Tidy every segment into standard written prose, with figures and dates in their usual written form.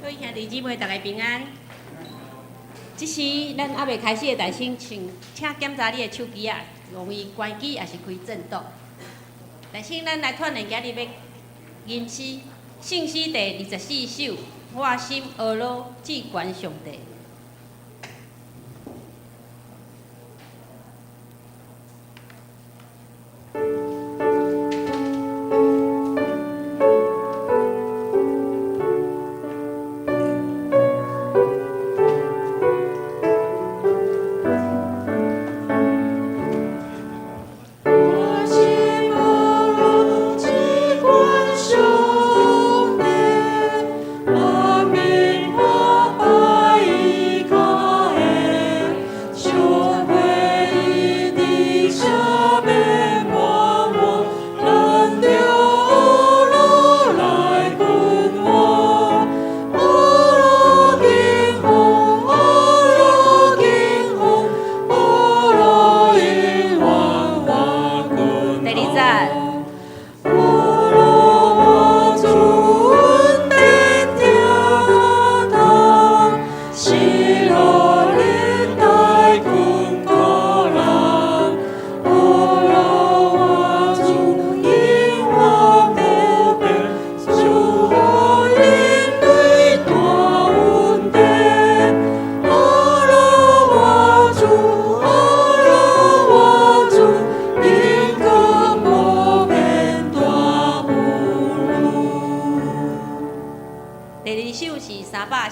各位兄弟姊妹，大家平安。这时咱还未开始的大声请检查你的手机啊，容易关机也是开震动。大声，咱来串联今日要吟诗，圣诗第24首，我心俄罗至关上帝。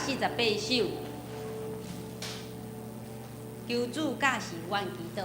348首，求主驾是阮祈祷。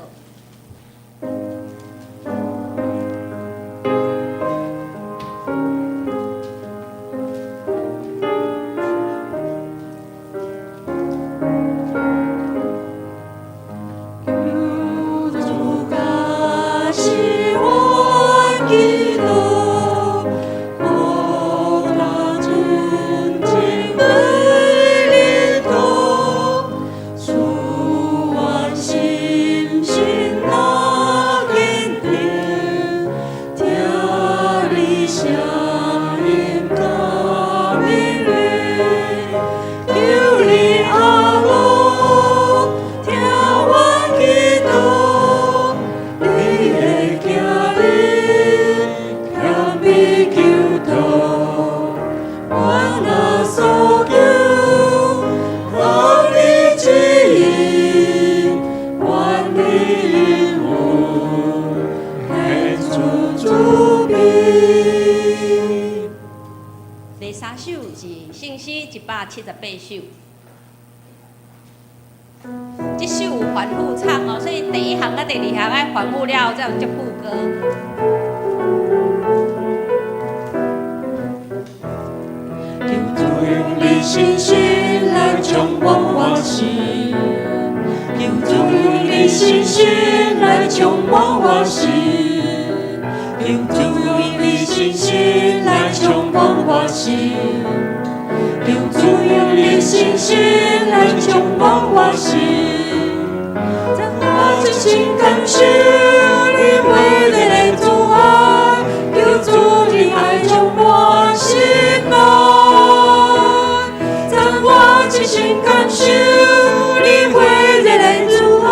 第3首是圣诗178首，这首有反复唱哦，所以第1行甲第2行爱反复了后才有接副歌。求主用你信心来充满我心，求主用你信心来充满我心，求主用你信心来充满我心，求主用你信心来充满我心，让我真心感受你伟大的主爱，求主的爱充满心内，让我真心感受你伟大的主爱，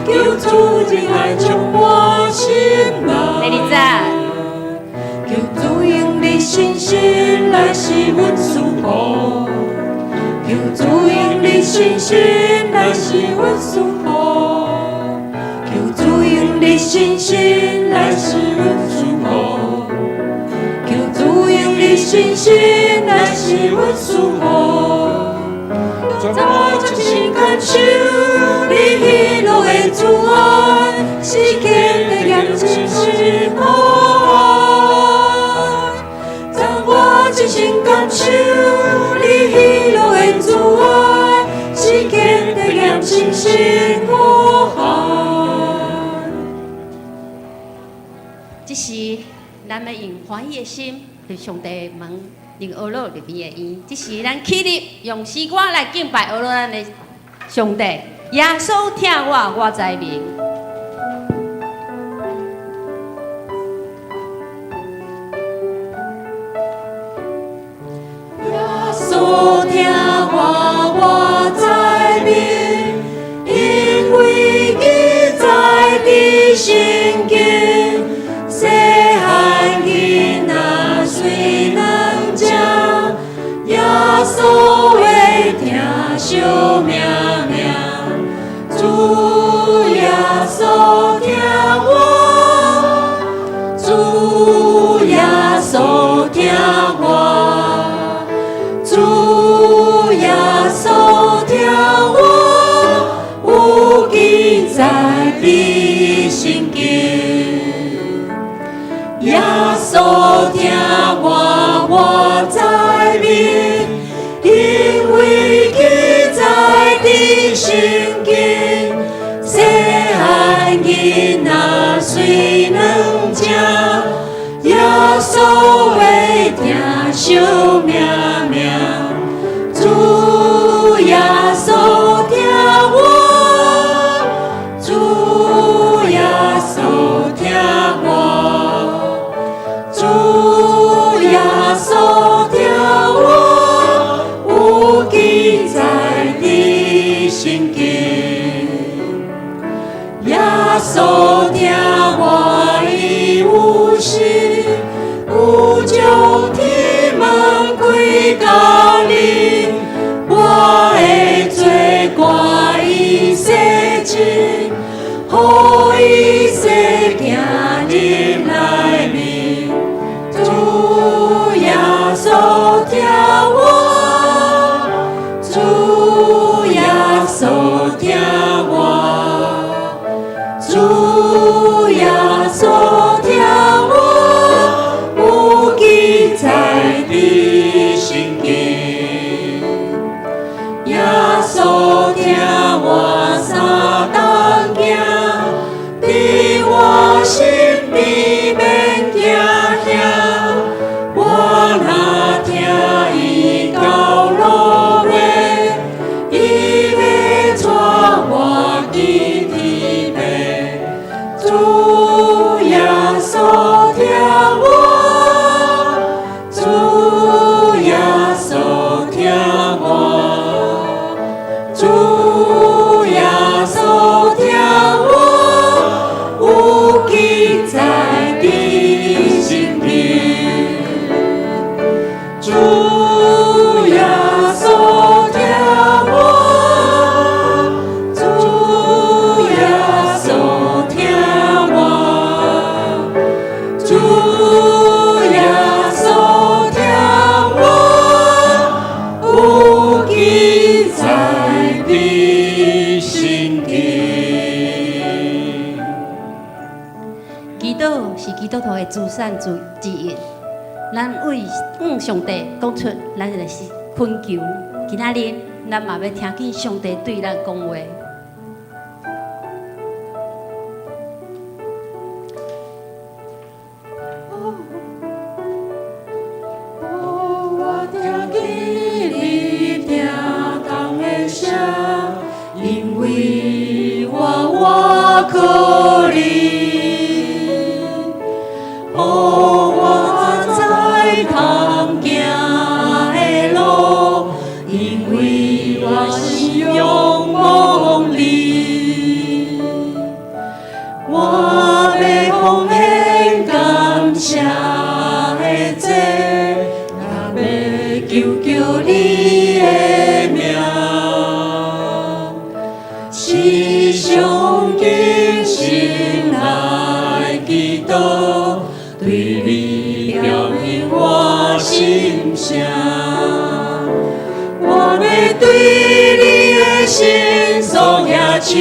求主的爱充满心内。第2站。求主用你信心来使阮舒服，求主用你信心来使阮舒服，求主用你信心来使阮舒服，求主用你信心来使阮舒服，让我真心感受你喜乐的主爱，世间的眼睛是我。真心感受你喜乐的主爱，世间的眼睛是我爱。这时，咱要用欢喜的心对上帝问，令俄罗入边的院。这时，咱起立用诗歌来敬拜俄罗咱的上帝。耶稣听我，我知明。耶稣主耶稣听我，主耶稣听我，主耶稣听我，有记在你心经。耶稣听我，我在你，因为记在你心经。细汉囡仔虽软食，耶稣会听守命命。主耶稣听我，主耶稣听我，主耶稣听我，有记在你心经。耶稣听我，伊有时有将天门开甲你，我会做歌伊洗净，予伊洗行入内面。主耶稣听我，主耶稣听我，主耶稣听我，有记在你心经。耶稣听我三当行，伫我身边免惊吓。我若听伊到路尾，伊要带我去天边。主耶稣听我，主耶稣听我，主耶稣听我，有记在你心里。主耶稣听我，主耶稣听我，主耶稣听我，有记在你心经。祈祷是基督徒的资产之一。咱为上帝讲出咱的恳求，今仔日咱嘛要听见上帝对咱讲话。我听见你听讲的声，因为我靠你。我在通行的路，因为我是仰望你。我要奉献感谢的祭，也要求求你的名，是上敬心来祈祷。对你表明我心声，我要对你的心所野手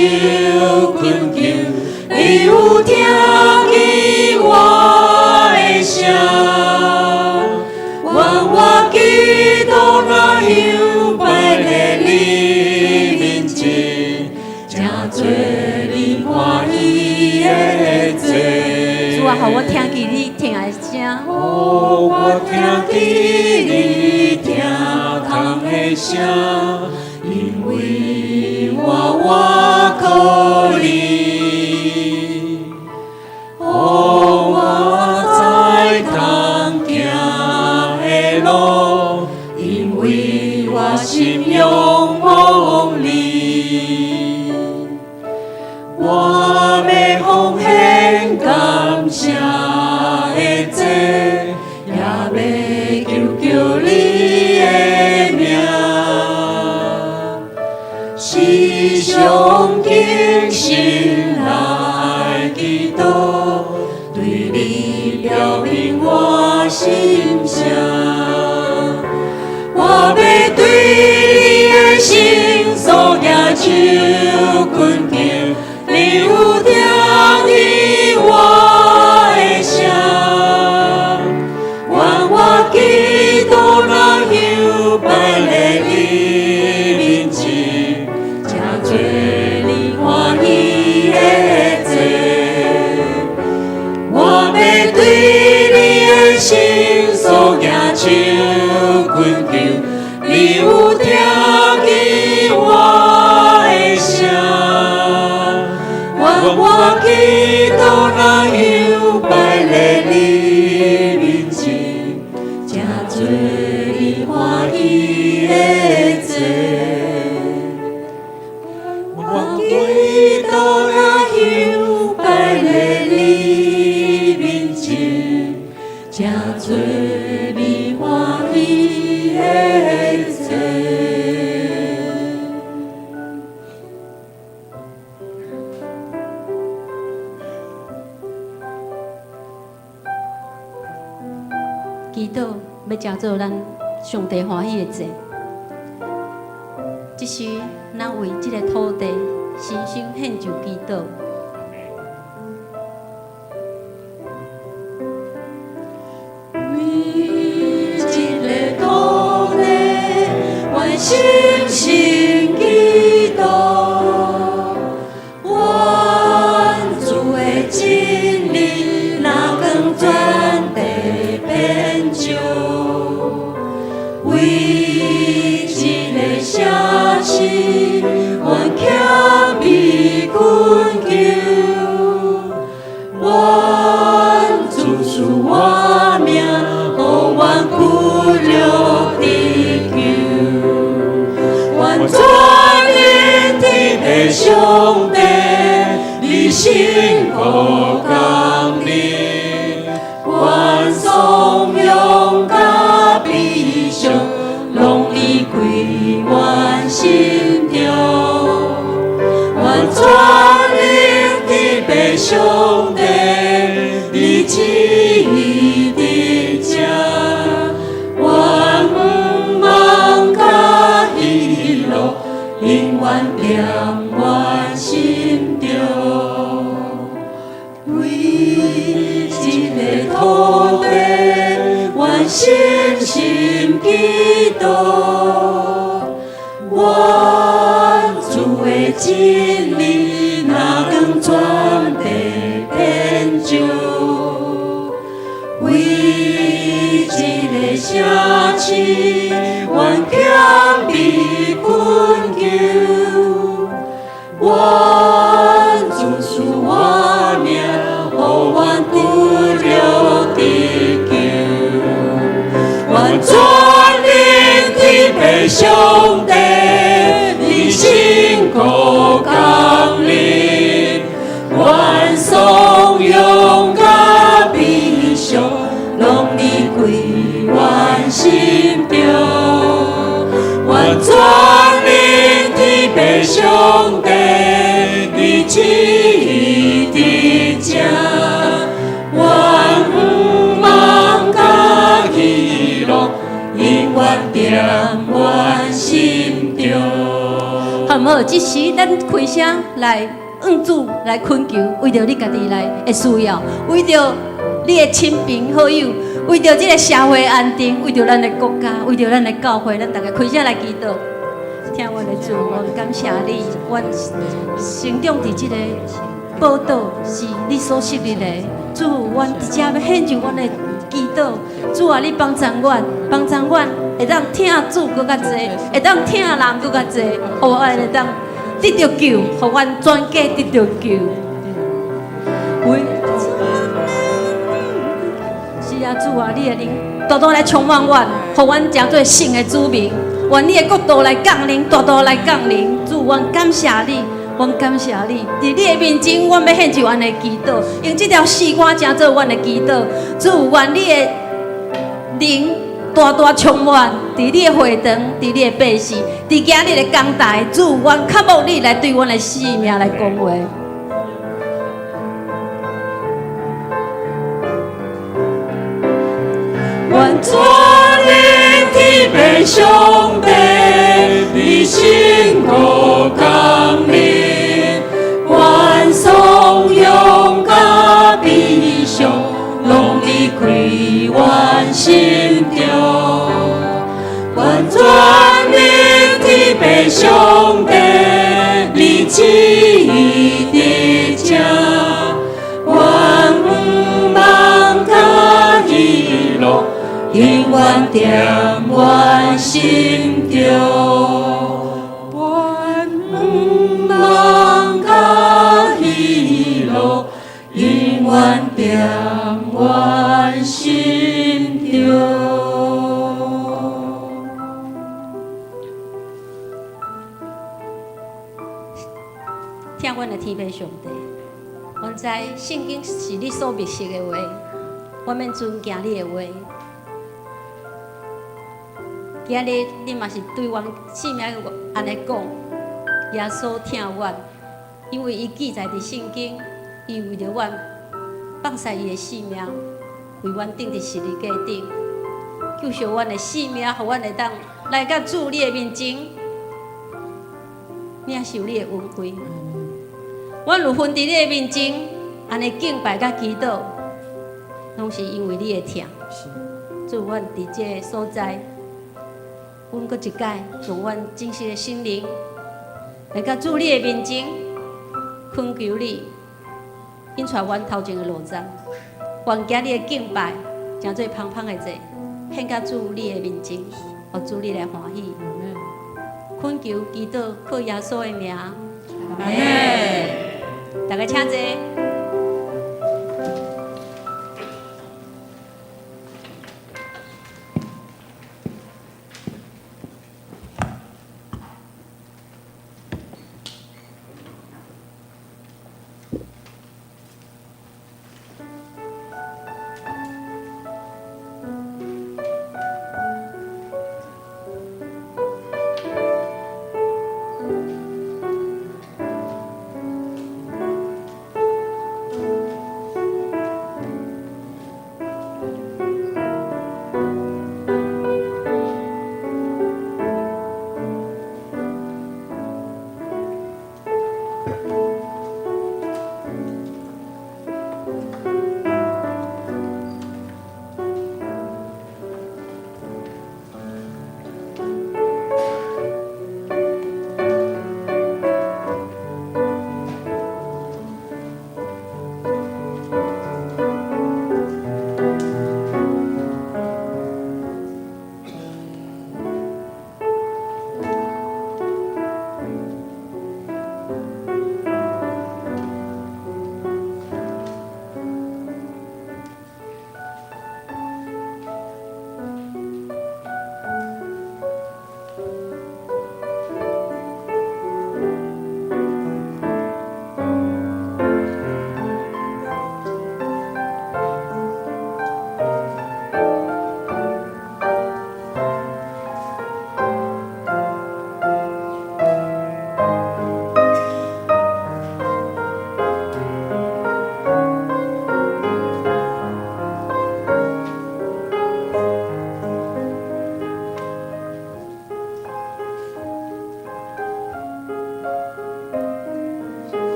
恳求，你有听见我的声，愿我基督若香摆在你面前，正做你欢喜的祭。主啊，互我听见你听的声。我听见你听讲的声，因为我靠你。我在通行的路，因为我心仰望你。我要奉献感谢的祭，也要求求你的名，是上敬我祈祷咱又摆在你面前，正做你欢喜的罪。我祈祷咱又摆在你面前，正做你欢喜的罪。祈祷要成做咱上帝欢喜的祭。即时，咱为即个土地心心献上祈祷。为即个土地，我心心祈祷，愿主的真理哪光传递遍照，为即个城市，愿欠你困求，愿主赐我命，互阮骨肉地球，愿全人天的上帝，你辛苦工人，愿颂扬甲悲伤，拢离开阮心中，愿全人天的上帝，你旨意的正，愿毋忘甲喜乐，永远踮阮心中。为一个土地，愿深深祈祷，愿主的真理哪光传递遍照，为一个城市，愿欠你困求，愿主赐我命，互阮骨肉地球，愿全人天的上帝，你辛苦工人，愿颂扬甲悲伤，拢离开阮心中，愿全人天的上帝，你旨意的正，愿毋忘甲喜乐，永远踮阮心中。好唔好？即时咱开声来向主来恳求，为着你家己来的需要，为着你的亲朋好友，为着这个社会安定，为着咱的国家，为着咱的教会，咱大家开声来祈祷。听我的主，我感谢你，我成长伫这个报道是你所设立的。主，我直接要献上我的祈祷。主啊，你帮助我，帮助我会当听主更较济，会当听人更较济，互我会当得到救，互阮全家得到救。是啊，主啊，你的灵多多来充满我，互阮成做圣的子民。愿你的国度来降临，大大来降临。主，阮感谢你，阮感谢你。伫你的面前，阮要献上阮的祈祷，用这条诗歌成做阮的祈祷。主，愿你的灵大大充满伫你的会堂，伫你的百姓，伫今日的讲台。主，愿渴慕你来对阮的生命来讲话。愿全人天的上帝，你辛苦工人，愿颂扬甲悲伤，拢离开阮心中。愿全人天的上帝，你旨意的正，愿毋忘甲喜乐，永远踮阮心中，愿毋忘甲喜的天父上帝，阮知圣经是你所默示的话，我免遵行你的话。今日你嘛是对阮性命安尼讲，耶稣听阮，因为伊记载伫圣经，伊为着阮放下伊的性命，为阮钉伫十字架顶，救赎阮的性命，互阮会当来到主你的面前，领受你的恩惠。阮有分伫你的面前，安尼敬拜甲祈祷，拢是因为你的疼。祝阮伫这个所在。阮搁一届，用阮真实的心灵来到主你的面前，恳求你引出阮头前的路障，愿今日的敬拜，诚做芳芳的祭，献到主你的面前，互主你来欢喜。恳求祈祷，靠耶稣的名。阿门。大家请坐。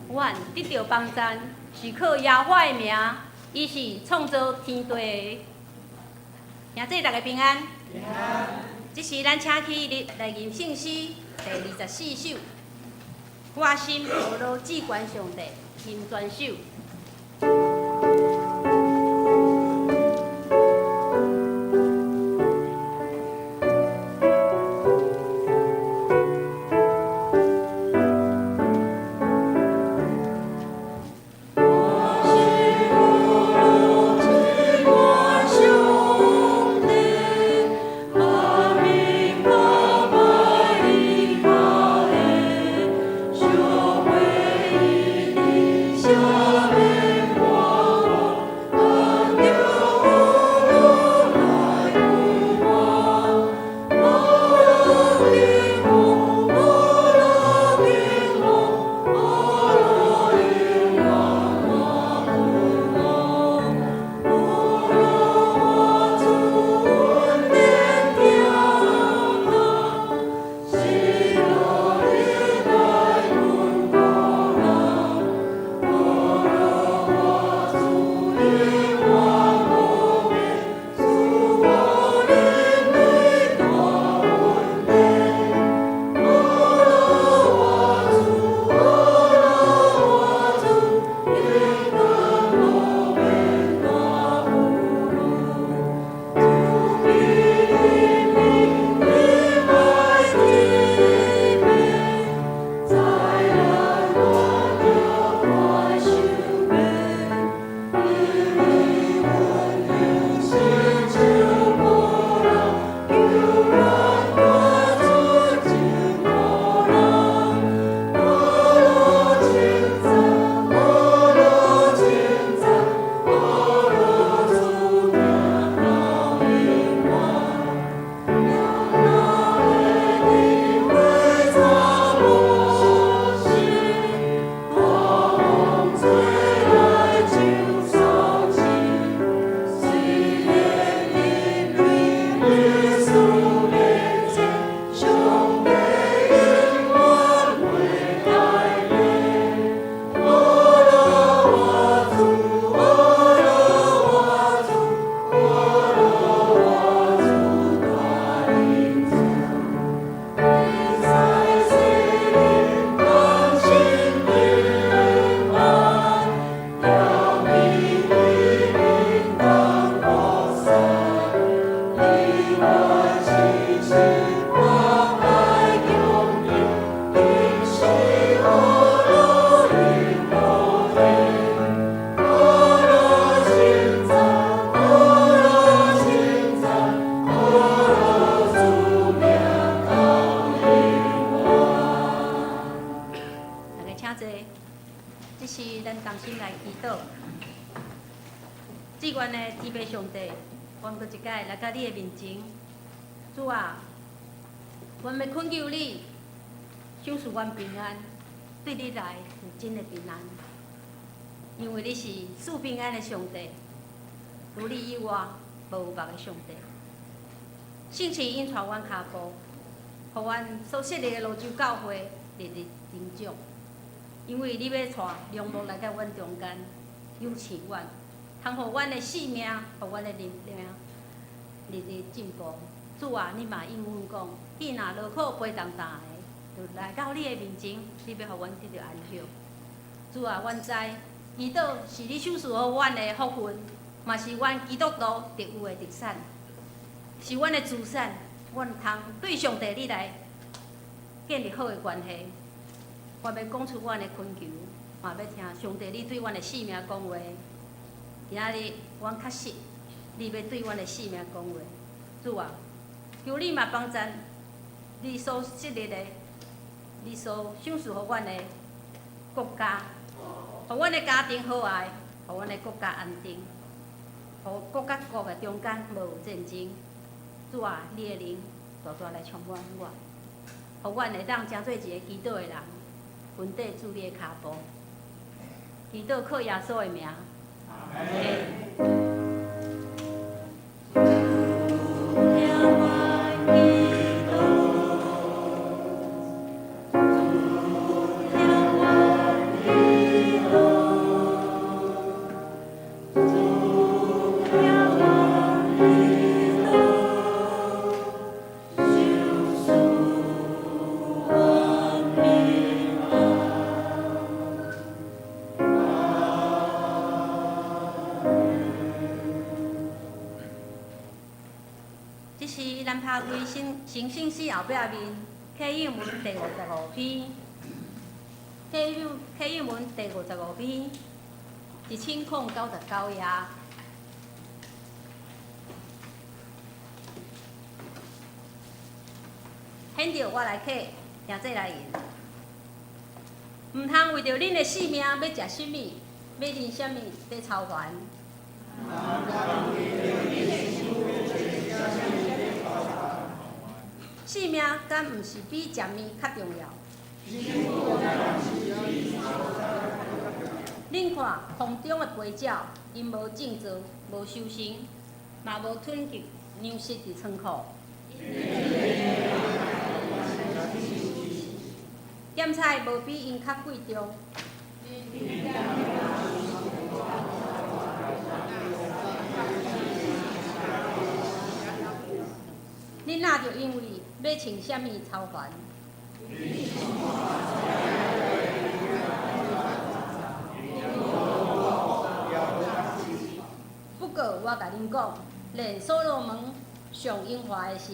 阮得到帮赞，是靠耶和华的名，伊是创造天地的。兄弟大家平安。这是咱请起来吟圣诗第24首，我心何劳志关上帝，吟全首。小同心来祈祷。志愿的天父上帝，阮搁一摆来到你的面前，主啊，阮要恳求你，赏赐阮平安，对你来有真的平安，因为你是赐平安的上帝，除你以外无有别个上帝。圣灵引带阮脚步，互阮所设立的罗州教会日日成长。因为你要带良幕来到阮中间，有赐阮，通互阮的性命，互阮的灵命日日进步。主啊，你嘛应阮讲，伊若落苦背重担的，就来到你的面前，你要互阮得到安息。主啊，阮知祈祷是你赏赐互阮的福分，嘛是阮基督徒特有的特产，是阮的资产。阮通对上帝你来建立好的关系。我要讲出阮的恳求，嘛要听上帝你对阮的性命讲话。今仔日阮确实，你要对阮的性命讲话。主啊，求你嘛帮助你所设立的，你所赏赐互阮的国家，互阮的家庭和谐，互阮的国家安定，互国甲国的中间无有战争。主啊，你的灵大大来充满我，互阮会当成做一个基督的人。分地主你的脚步，祈祷靠耶稣的名。这是咱拍开新信史后壁面启应文第55篇，启应文第55篇1099页。显着我来客，听这来言，毋通为着恁的性命要食什么，要啉什么，得操烦。性命敢毋是比食面较重要？恁看空中的飞鸟，因无种植，无收成，嘛无囤积粮食伫仓库。咸菜无比因较贵重。恁若就因为要穿什么操烦？不过我甲恁讲，连所罗门上荣华的时，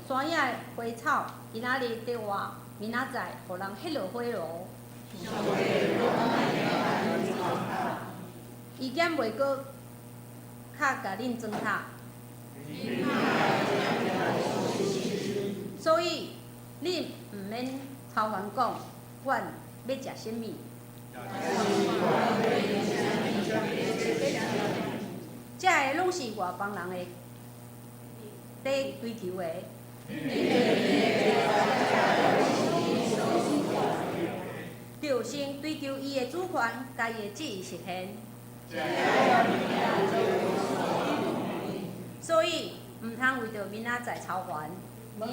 山野花草今仔日在活，明仔载互人迄落花落。伊减袂过较甲恁糟蹋，所以恁毋免操烦讲，阮要食什么。这个拢是外邦人的在追求的。就先追求伊的主权，甲伊的旨意实现。所以毋通为着明仔载操烦。坐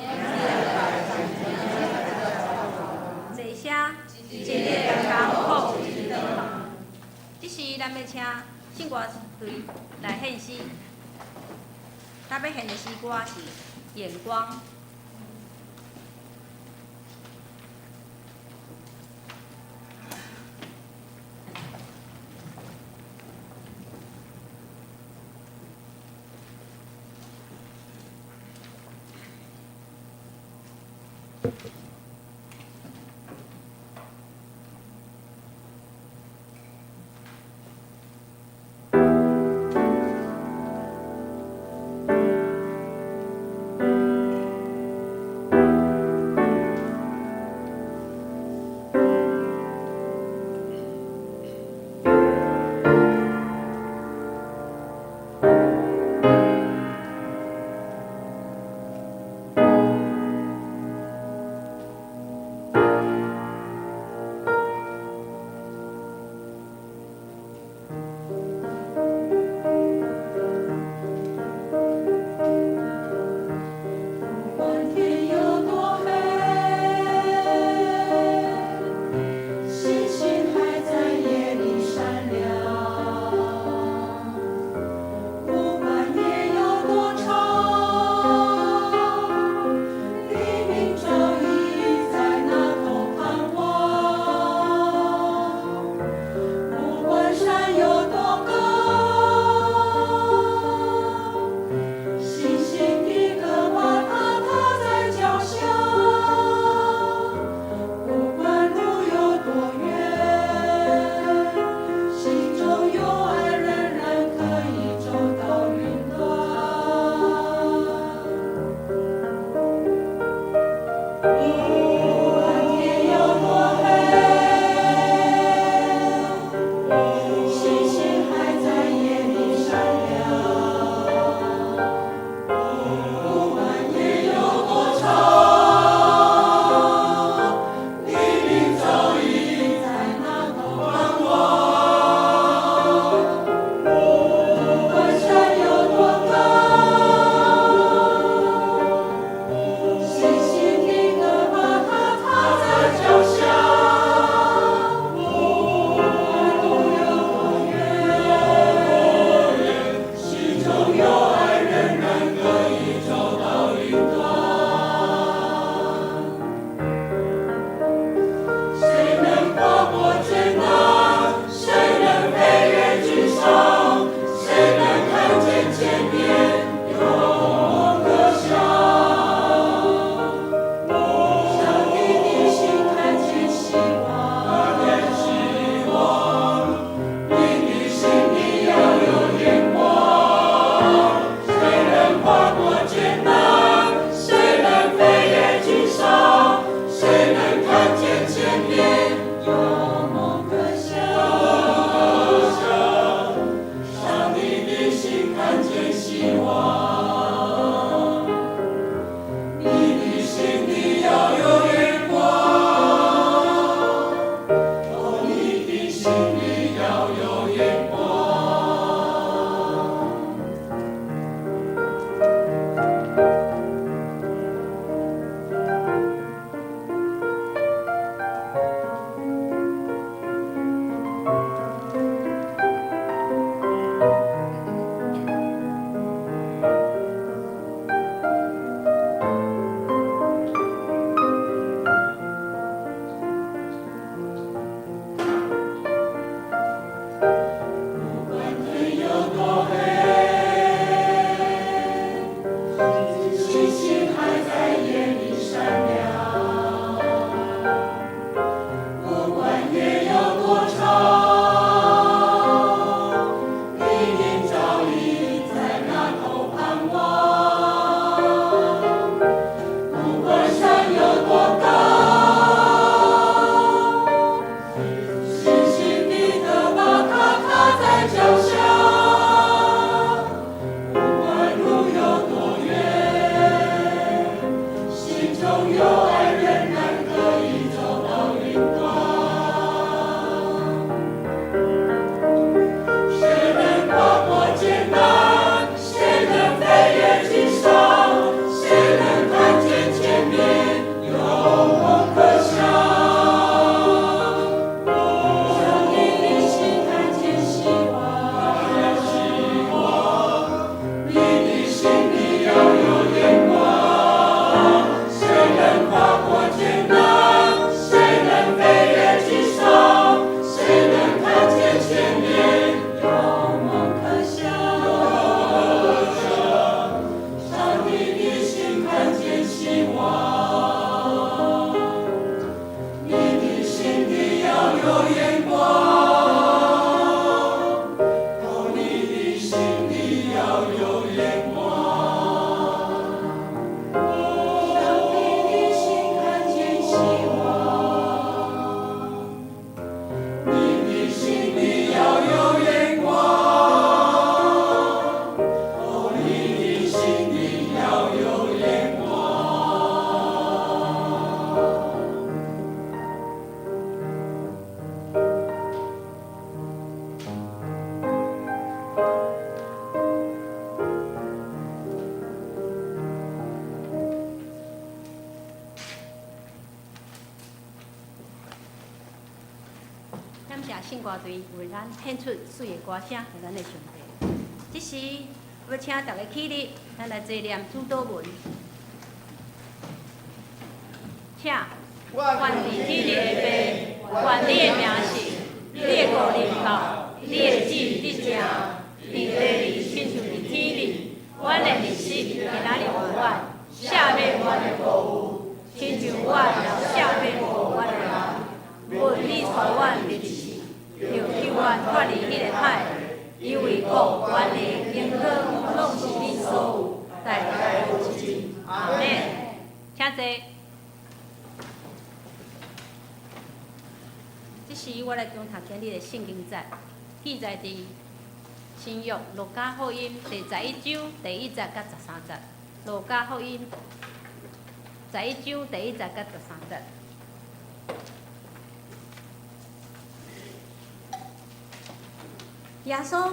声一日艰苦。这是咱要请信歌队来献诗，咱要献的诗歌是《眼光》。圣歌队为咱献出水的歌声给咱的上帝。这时要请大家起立，咱来坐念主祷文。请愿你天地的父，愿你的名是，你的国临到，你的旨意得成，伫地里亲像伫天里。阮的日食今仔日予阮，赦免阮的过误，亲像阮也赦免过阮的人。阮你带阮入死，就救阮脱离迄个歹的，因为国、权力、荣光，拢是你所有，代代无尽。阿门。请坐。这时我来讲读今日的圣经节，记载伫新约路加福音第11章第1节甲13节。路加福音11章第1节甲13节。耶稣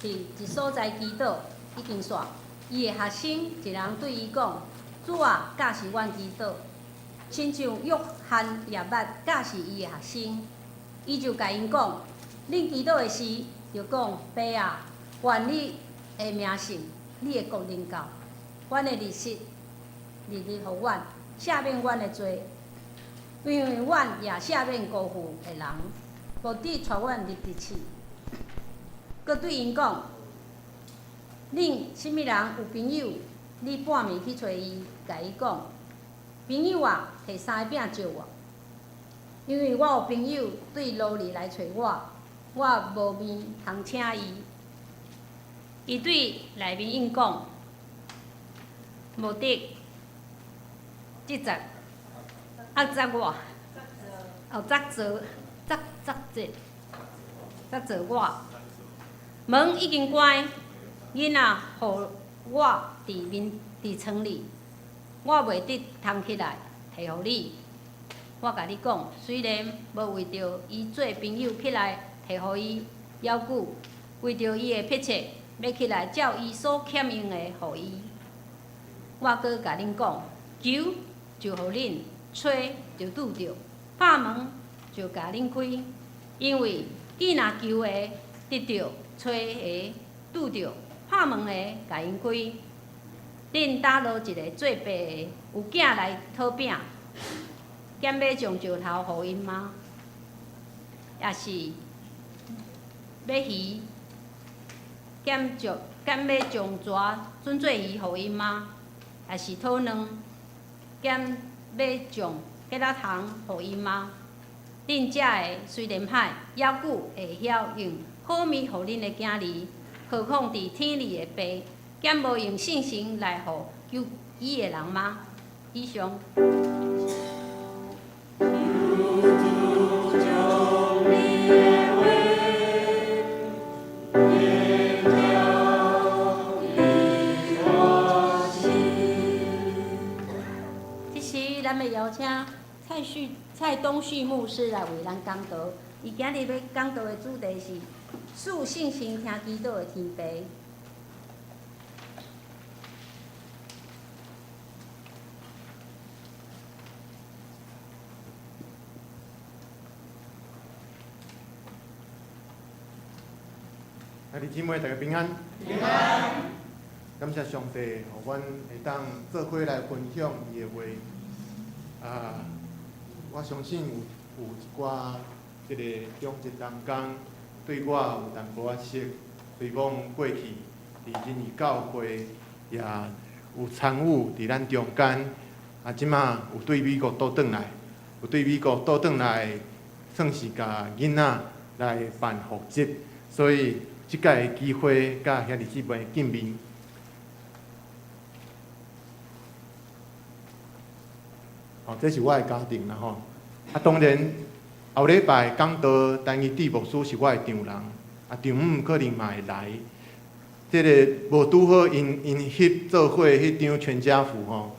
伫一所在祈祷，已经煞。伊的学生一人对伊讲：“主啊，教是阮祈祷，亲像约翰也捌教是伊的学生。”伊就甲因讲：“恁祈祷的时，就讲爸啊，愿你的名圣，你的国临到，阮的日食日日互阮，赦免阮的罪，因为阮也赦免辜负的人，无得带阮入地狱。”佮对因讲：“恁什么人有朋友，你半暝去找伊，甲伊讲：朋友啊，摕3个饼借我。因为我有朋友对路里来找我，我无面通请伊。伊对内面应讲：无得，即节责我，责我。门已经关，囡仔互我伫床里，我袂得通起来摕互你。我甲你讲，虽然无为着伊做朋友起来摕互伊要求，为着伊的迫切，要起来照伊所欠用的互伊。我阁甲恁讲，求就互恁，吹就拄着，拍门就甲恁开。因为伊若求的得着，吹的拄着，拍门的甲因开。恁打落一个做爸的，有囝来讨饼。兼要将石头互因吗？也是要鱼？兼要将蛇准做鱼互因吗？也是讨卵？兼要将芥仔虫互因吗？恁遮的虽然歹，犹久会晓用好物互恁的囝儿，何况伫天里的爸，兼无用信心来互求伊的人吗？以上。咱要邀请蔡东旭牧师来为咱讲道。伊今日要讲道的主题是“赐信心听祈祷的天父”。兄弟姊妹，大家平安。平安。感谢上帝，互阮会当做伙来分享伊的话。我相信有一寡即个中职同工对我有淡薄仔熟，随讲过去伫仁义教会也有参与伫咱中间。即马有对美国倒转来，有对美国倒转来，算是甲囡仔来办复习，所以即届的机会，甲兄弟姊妹见面。这是我的家庭啦吼。当然后礼拜讲道单一地牧师是我的丈人，丈母可能嘛会来。这个无拄好因翕做伙迄张全家福吼，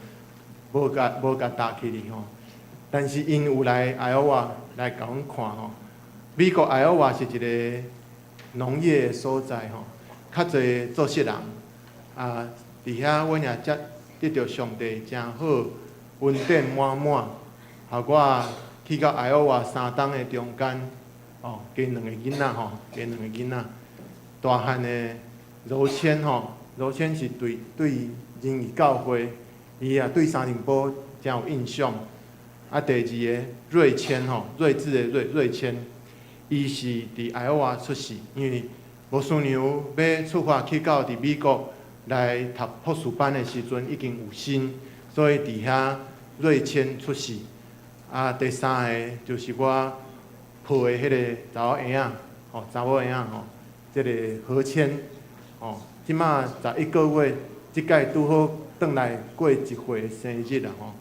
无甲搭起哩吼。但是因有来艾奥瓦来甲阮看吼。美国艾奥瓦是一个农业所在吼，较侪做色人伫遐阮也得到上帝真好。恩典满满，互我去到艾奥瓦3冬的中间，哦，加2个囡仔吼，加2个囡仔。大汉的柔谦吼，柔谦是对仁义教会，伊也对三重埔真有印象。啊，第二个瑞谦吼，睿智的瑞谦，伊是伫艾奥瓦出世，因为无师娘要出发去到伫美国来读博士班的时阵已经有薪，所以伫遐瑞谦出世。啊，第三个就是我抱的迄个查某婴仔，吼，查某婴仔吼，即个何谦，吼，即马11个月，即届拄好转来过1岁生日啦，吼。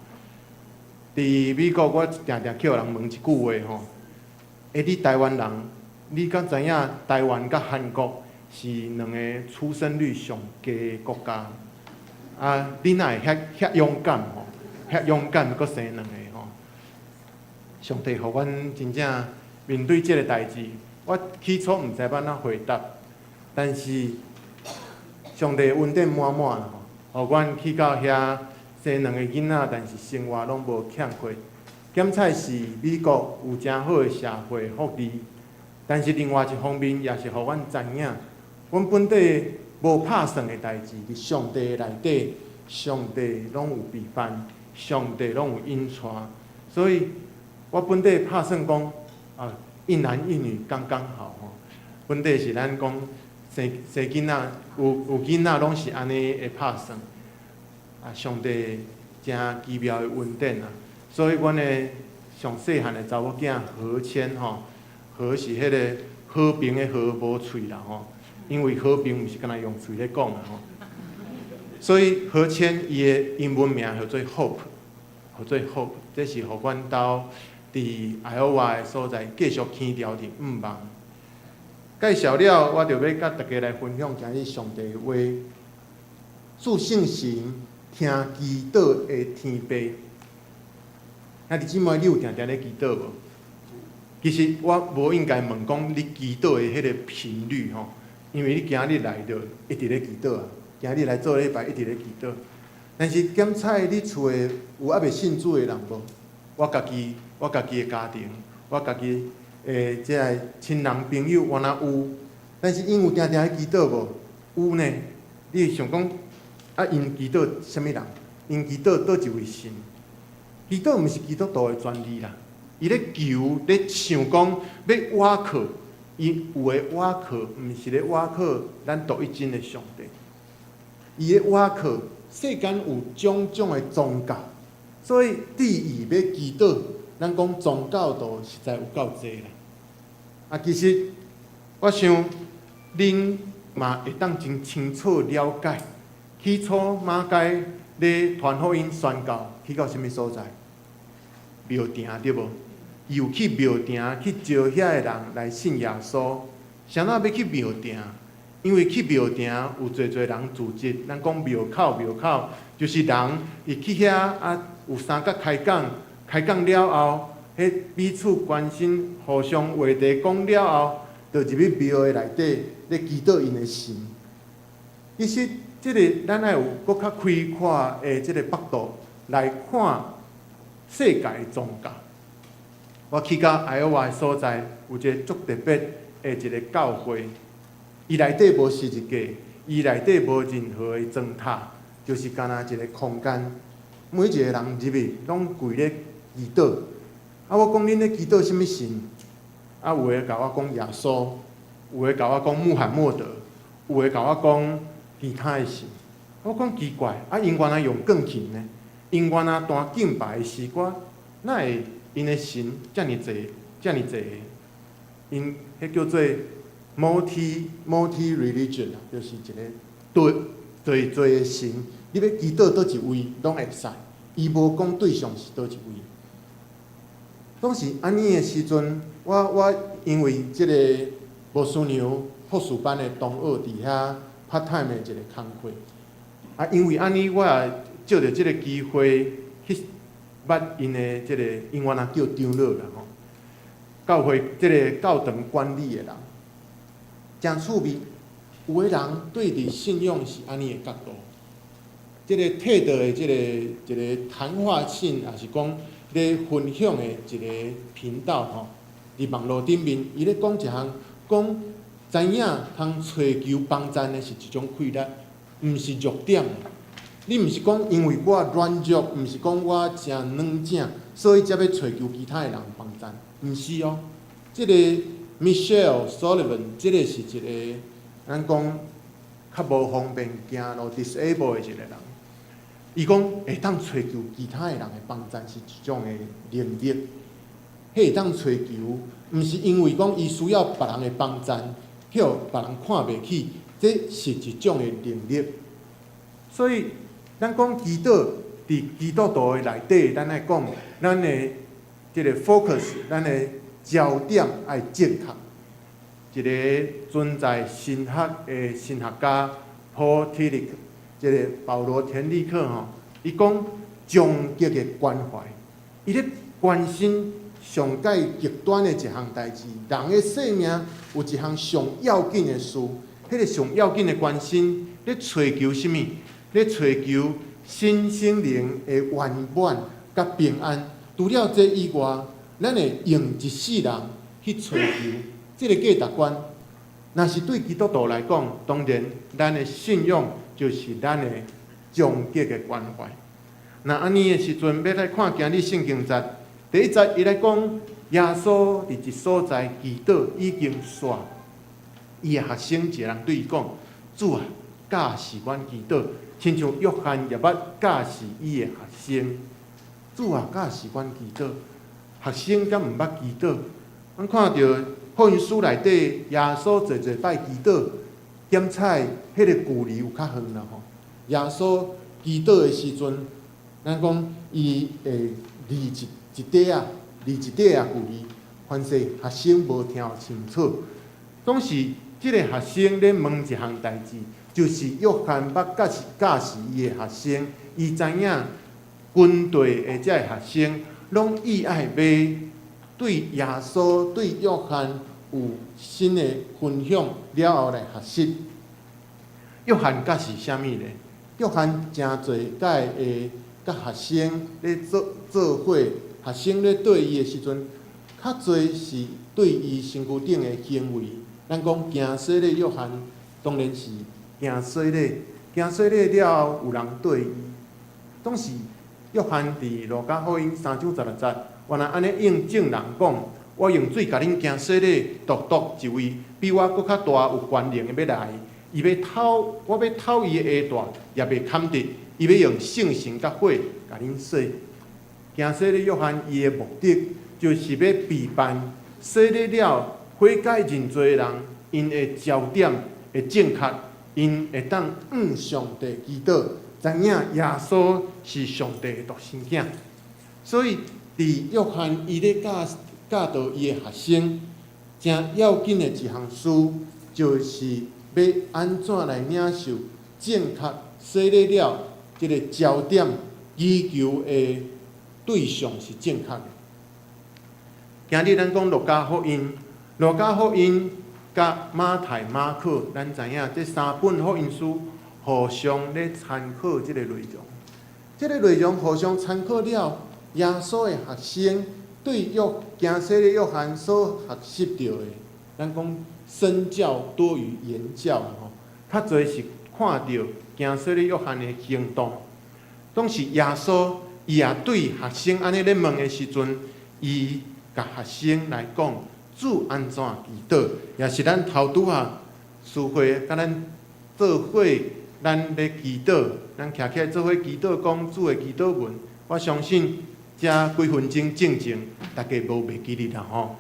伫美国，我定定叫人问一句话吼，你台湾人，你敢知影台湾甲韩国是2个出生率上低的国家？啊，你哪会遐勇敢吼？遐勇敢，阁生2个吼？上帝互阮真正面对即个代志，我起初毋知要怎回答，但是上帝恩典满满啦吼，互阮去到遐。生2个囡仔，但是生活拢无欠缺。检菜是美国有真好的社会福利，但是另外一方面也是互阮知影，阮本地无拍算的代志，伫上帝内底，上帝拢有备办，上帝拢有引带。所以我本地拍算讲，一男一女刚刚好吼。本地是咱讲生囡仔，有囡仔拢是安尼会拍算。啊，上帝真奇妙的恩典啊！所以，阮的上细汉的查某囝何谦吼，何是迄个和平的和无喙啦吼，因为和平毋是干那用喙咧讲啦吼。所以何谦伊的英文名叫做 Hope， 叫做 Hope， 这是互阮兜伫艾奥瓦的所在继续强调的5望。介绍了，我就要甲大家来分享今日上帝的话，主圣神。听祈祷的天父，兄弟姊妹，你有定定咧祈祷无？其实我无应该问讲你祈祷的迄个频率吼，因为你今日来着一直咧祈祷啊，今日来做礼拜一直咧祈祷。但是检查你厝的有还袂信主的人无？我家己的家庭，我家己即个亲人朋友，我若有，但是因有定定咧祈祷无？有呢，你想讲？啊，因祈祷什么人？因祈祷倒一位神？祈祷毋是基督徒的专利啦，伊咧求咧想讲要倚靠，伊有诶倚靠，毋是咧倚靠咱独一真的上帝。伊咧倚靠世间有种种的宗教，所以第二要祈祷，咱讲宗教徒实在有够济啦。啊，其实我想恁嘛会当真清楚了解。起初马街咧传福音宣教，去到什么所在？庙埕对无？又去庙埕去招遐个人来信耶稣。谁人要去庙埕？因为去庙埕有侪人组织，咱讲庙口，就是人伊去遐啊，有三角开讲，开讲了后，迄彼此关心、互相话题讲了后，就入去庙的内底咧祈祷因的神。其实。即个咱要有搁较开阔的即个角度来看世界的宗教。我去到艾奥瓦的所在，有一个足特别的一个教会，伊内底无十字架，伊内底无任何的砖塔，就是干那一个空间，每一个人入去拢跪咧祈祷。啊，我讲恁咧祈祷什么神？啊，有诶甲我讲耶稣，有诶甲我讲穆罕默德，有诶甲我讲。其他的神，我讲奇怪，啊，因原来用钢琴呢？因原来弹敬拜的诗歌，哪会因的神遮尔济？因迄叫做 multi religion 啊，就是一个对的神，你要祈祷倒一位拢会使，伊无讲对象是倒一位。当时安尼的时阵，我因为即个无师娘博士班的同学伫遐。part-time 的一个工课，啊，因为安尼我也借着即个机会去捌因的即个，因原来叫长老啦吼，教会即个教堂管理的人，真趣味。有的人对伫信仰是安尼的角度，即个摕到的即个一个谈话性，也是讲咧分享的一个频道吼，伫网络顶面，伊咧讲一项，讲知影通找求帮助的是一种快乐，毋是弱点。你毋是讲因为我软弱，毋是讲我诚软正，所以才要找求其他的人帮助，毋是哦。即个 Michelle Sullivan， 即个是一个咱讲较无方便行路 disable 的一个人。伊讲会当找求其他的人的帮助是一种的能力，迄会当找求，毋是因为讲伊需要别人的帮助，叫别人看袂起，这是一种的能力。所以，咱讲祈祷伫基督徒的内底，咱来讲，咱的即个 focus， 咱的焦点爱正确。一个存在神学的神学家 Paul Tillich， 即个保罗田利克吼，伊讲终极的关怀，伊咧关心上界极端的一项代志。人的生命有一项上要紧的事，迄个上要紧的关心，咧找求什么？咧找求新心灵的圆满甲平安。除了这以外，咱会用一世人去找求这个价值观。若是对基督徒来讲，当然咱的信仰就是咱的终极的关怀。那安尼的时阵，要来看今日圣经节，第一节伊来讲耶稣伫一所在祈祷已经煞，伊的学生一个人对伊讲：主啊，教是阮祈祷，亲像约翰也捌教是伊的学生。主啊，教是阮祈祷，学生敢毋捌祈祷？阮看到福音书内底，耶稣侪侪摆祈祷，检采迄个距离有较远啦吼。耶稣祈祷的时阵，咱讲伊会离一块啊距离，凡是学生无听清楚。总是即个学生咧问一项代志，就是约翰捌教是伊的学生，伊知影军队的遮个学生拢意爱要对耶稣、对约翰有新的分享了后来学习。约翰甲是啥物呢？约翰诚侪甲学生咧做伙，学生咧对伊的时阵，较侪是对伊身躯顶的行为。咱讲行洗礼，约翰当然是行洗礼，行洗礼了后有人对伊，总是约翰伫路加福音3章16节，原来安尼应证人讲，我用水甲恁行洗礼，独一位比我搁较大有权能的要来，伊要偷，我要偷伊的下大，也袂堪得。伊要用圣神甲火甲恁洗。行洗礼约翰伊的目的，就是要备办洗礼了悔改认罪的人，因的焦点会正确，因会当向上帝祈祷，知影耶稣是上帝的独生囝。所以，伫约翰伊咧教导伊的学生，正要紧的一项事，就是要安怎来领受正确洗礼了。这个焦点祈求的对象是正确的。今日咱讲路加福音，路加福音甲马太、马可，咱知影这三本福音书互相咧参考这个内容。这个内容互相参考了，耶稣的学生对行洗礼约翰所学习到的，咱讲身教多于言教吼，较侪是看到行洗礼约翰的行动，当时耶稣伊也对学生安尼咧问的时阵，伊甲学生来讲主安怎祈祷，也是咱头拄啊聚会甲咱做伙，咱咧祈祷，咱徛起来做伙祈祷，讲主的祈祷文。我相信遮几分钟静静，大家无袂记哩啦吼。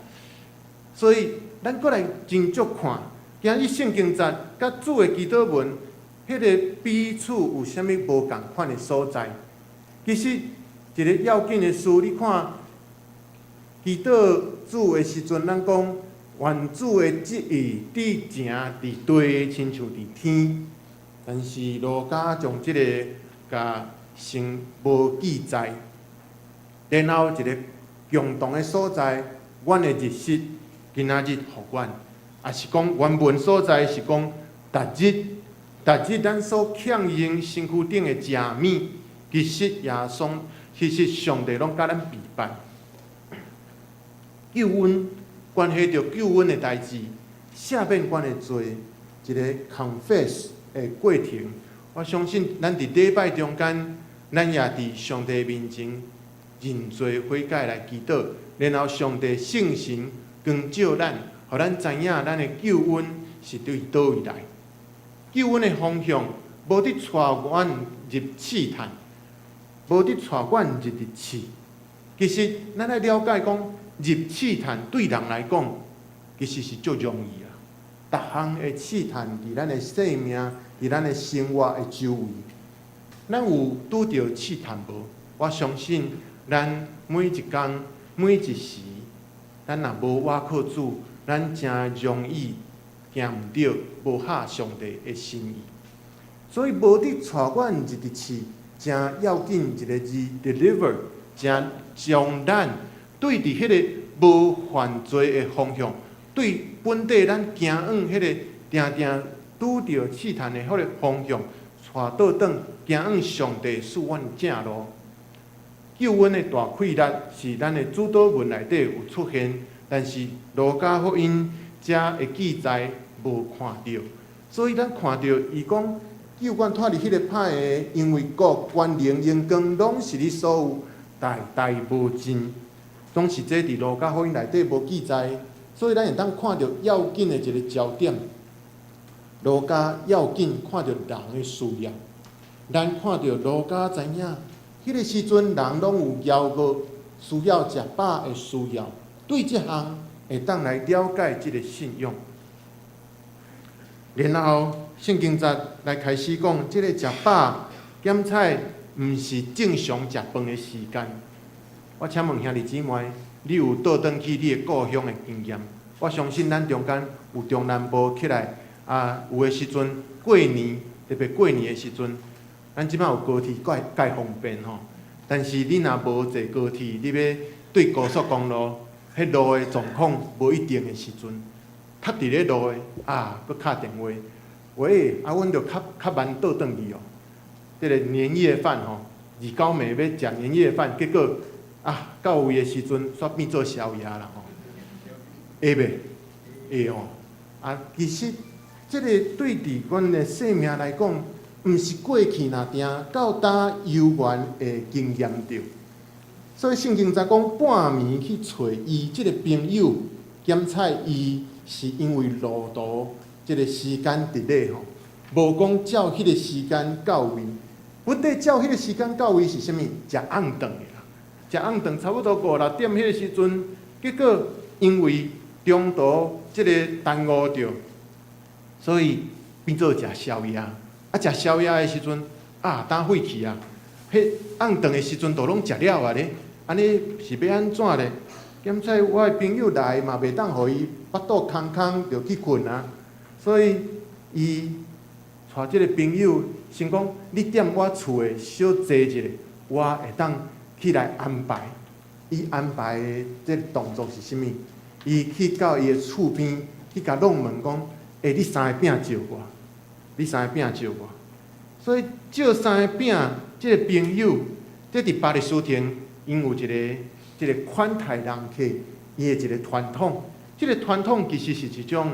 所以咱过来斟酌看，今日圣经节甲主的祈祷文。迄个彼此有啥物无共款的所在？其实一个要紧的事，你看祈祷主的时阵，咱讲愿主的旨意伫正伫地，亲像伫天。但是路加将即个甲先无记载，然后一个共同的所在，阮的日式今仔日互阮，也是讲原文所在是讲逐日。逐日咱所强用身躯顶的食物，其实上帝拢甲咱备办。救恩关系着救恩的代志，赦免阮的罪，一个 confess 的过程。我相信咱伫礼拜中间，咱也伫上帝面前认罪悔改来祈祷，然后上帝圣神光照咱，互咱知影咱的救恩是对倒位来。救恩的方向无伫带阮入试探，无伫带阮入试。其实咱来了解讲，入试探对人来讲，其实是足容易啊。逐项的试探伫咱的生命、伫咱的生活的周围，咱有拄着试探无？我相信咱每一工、每一时，咱若无倚靠主，咱真容易行毋着，无合上帝的心意。所以无伫带阮入试，真要紧一个字 deliver， 真将咱对伫迄个无犯罪的方向。对本地咱行往迄个定定拄着试探的迄个方向，带倒转行往上帝赐阮正路。救恩的大溃力是咱的主祷文内底有出现，但是路加福音遮的记载无看到，所以咱看到伊讲救阮脱离迄个歹的，因为国、权能、荣光拢是你所有，代代无尽。总是这伫路加福音内底无记载。所以咱会当看到要紧的一个焦点，路加要紧看到人的需要。咱看到路加知影，迄个时阵人拢有饥饿，需要食饱的需要。对这项会当来了解这个信仰。然后圣经节来开始讲，这个食饱减菜，毋是正常食饭的时间。我请问兄弟姊妹。你有倒转去你的故乡的经验？我相信咱中间有中南部起来有的时阵过年，特别过年的时阵，咱即摆有高铁介方便吼。但是你若无坐高铁，你要对高速公路，迄路的状况无一定的时阵，卡伫咧路的搁敲电话，喂，阮着较慢倒转去哦。这个年夜饭吼，29暝要食年夜饭，结果。到位的时阵，煞变做宵夜啦吼，会袂？会哦。其实这个对伫阮的生命来讲，毋是过去若定到呾悠远的经验着。所以圣经才讲半暝去找伊即个朋友检采伊，是因为路途即个时间伫咧吼，无讲照迄个时间到位。本地照迄个时间到位是啥物？食暗顿的。食暗顿差不多5-6点迄个时阵，结果因为中途即个耽误着，所以变做食宵夜。食宵夜的时阵，当废去啊！迄暗顿的时阵都拢食了啊咧，安尼是要安怎咧？检采我的朋友来嘛，袂当互伊腹肚空空就去困啊。所以伊带即个朋友先讲，你踮我厝的小坐一下，我会当。去来安排，伊安排的这个动作是啥物？伊去到伊的厝边，去甲弄问讲：你三个饼借我，你三个饼借我。所以借三个饼，这个朋友，这伫巴黎书亭，因有一个这个款待人客，伊的一个传统。这个传统其实是一种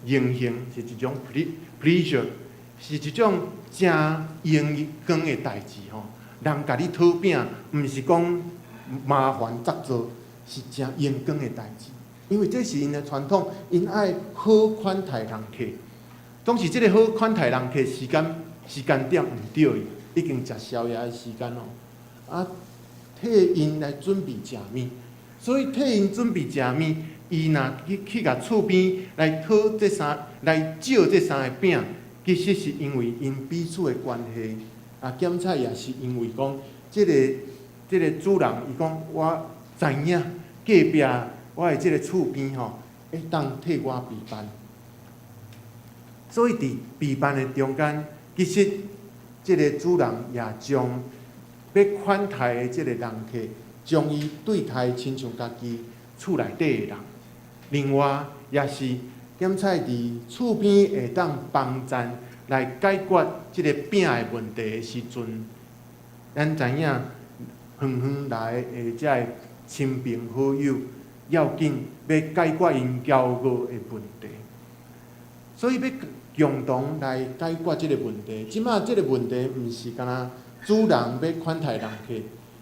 荣幸，是一种 pleasure， 是一种真荣光的代志吼。人甲你讨饼，毋是讲麻烦杂做，是真荣光的代志。因为这是因的传统，因爱好款待人客。总是这个好款待人客时间点毋对伊，已经食宵夜的时间咯。替因来准备食物，所以替因准备食物，伊若去甲厝边来借这三个饼，其实是因为因彼此的关系。检采也是因为讲，这个主人伊讲，我知影隔壁我的这个厝边吼，会当替我备办。所以伫备办的中间，其实这个主人也将要款待的这个人客，将伊对待亲像家己厝内底的人。另外，也是检采伫厝边会当帮衬。来解决即个饼的问题的时阵，咱知影远远来的遮个亲朋好友，要紧要解决因骄傲的问题，所以要共同来解决即个问题。即马即个问题毋是干那主人要款待人客，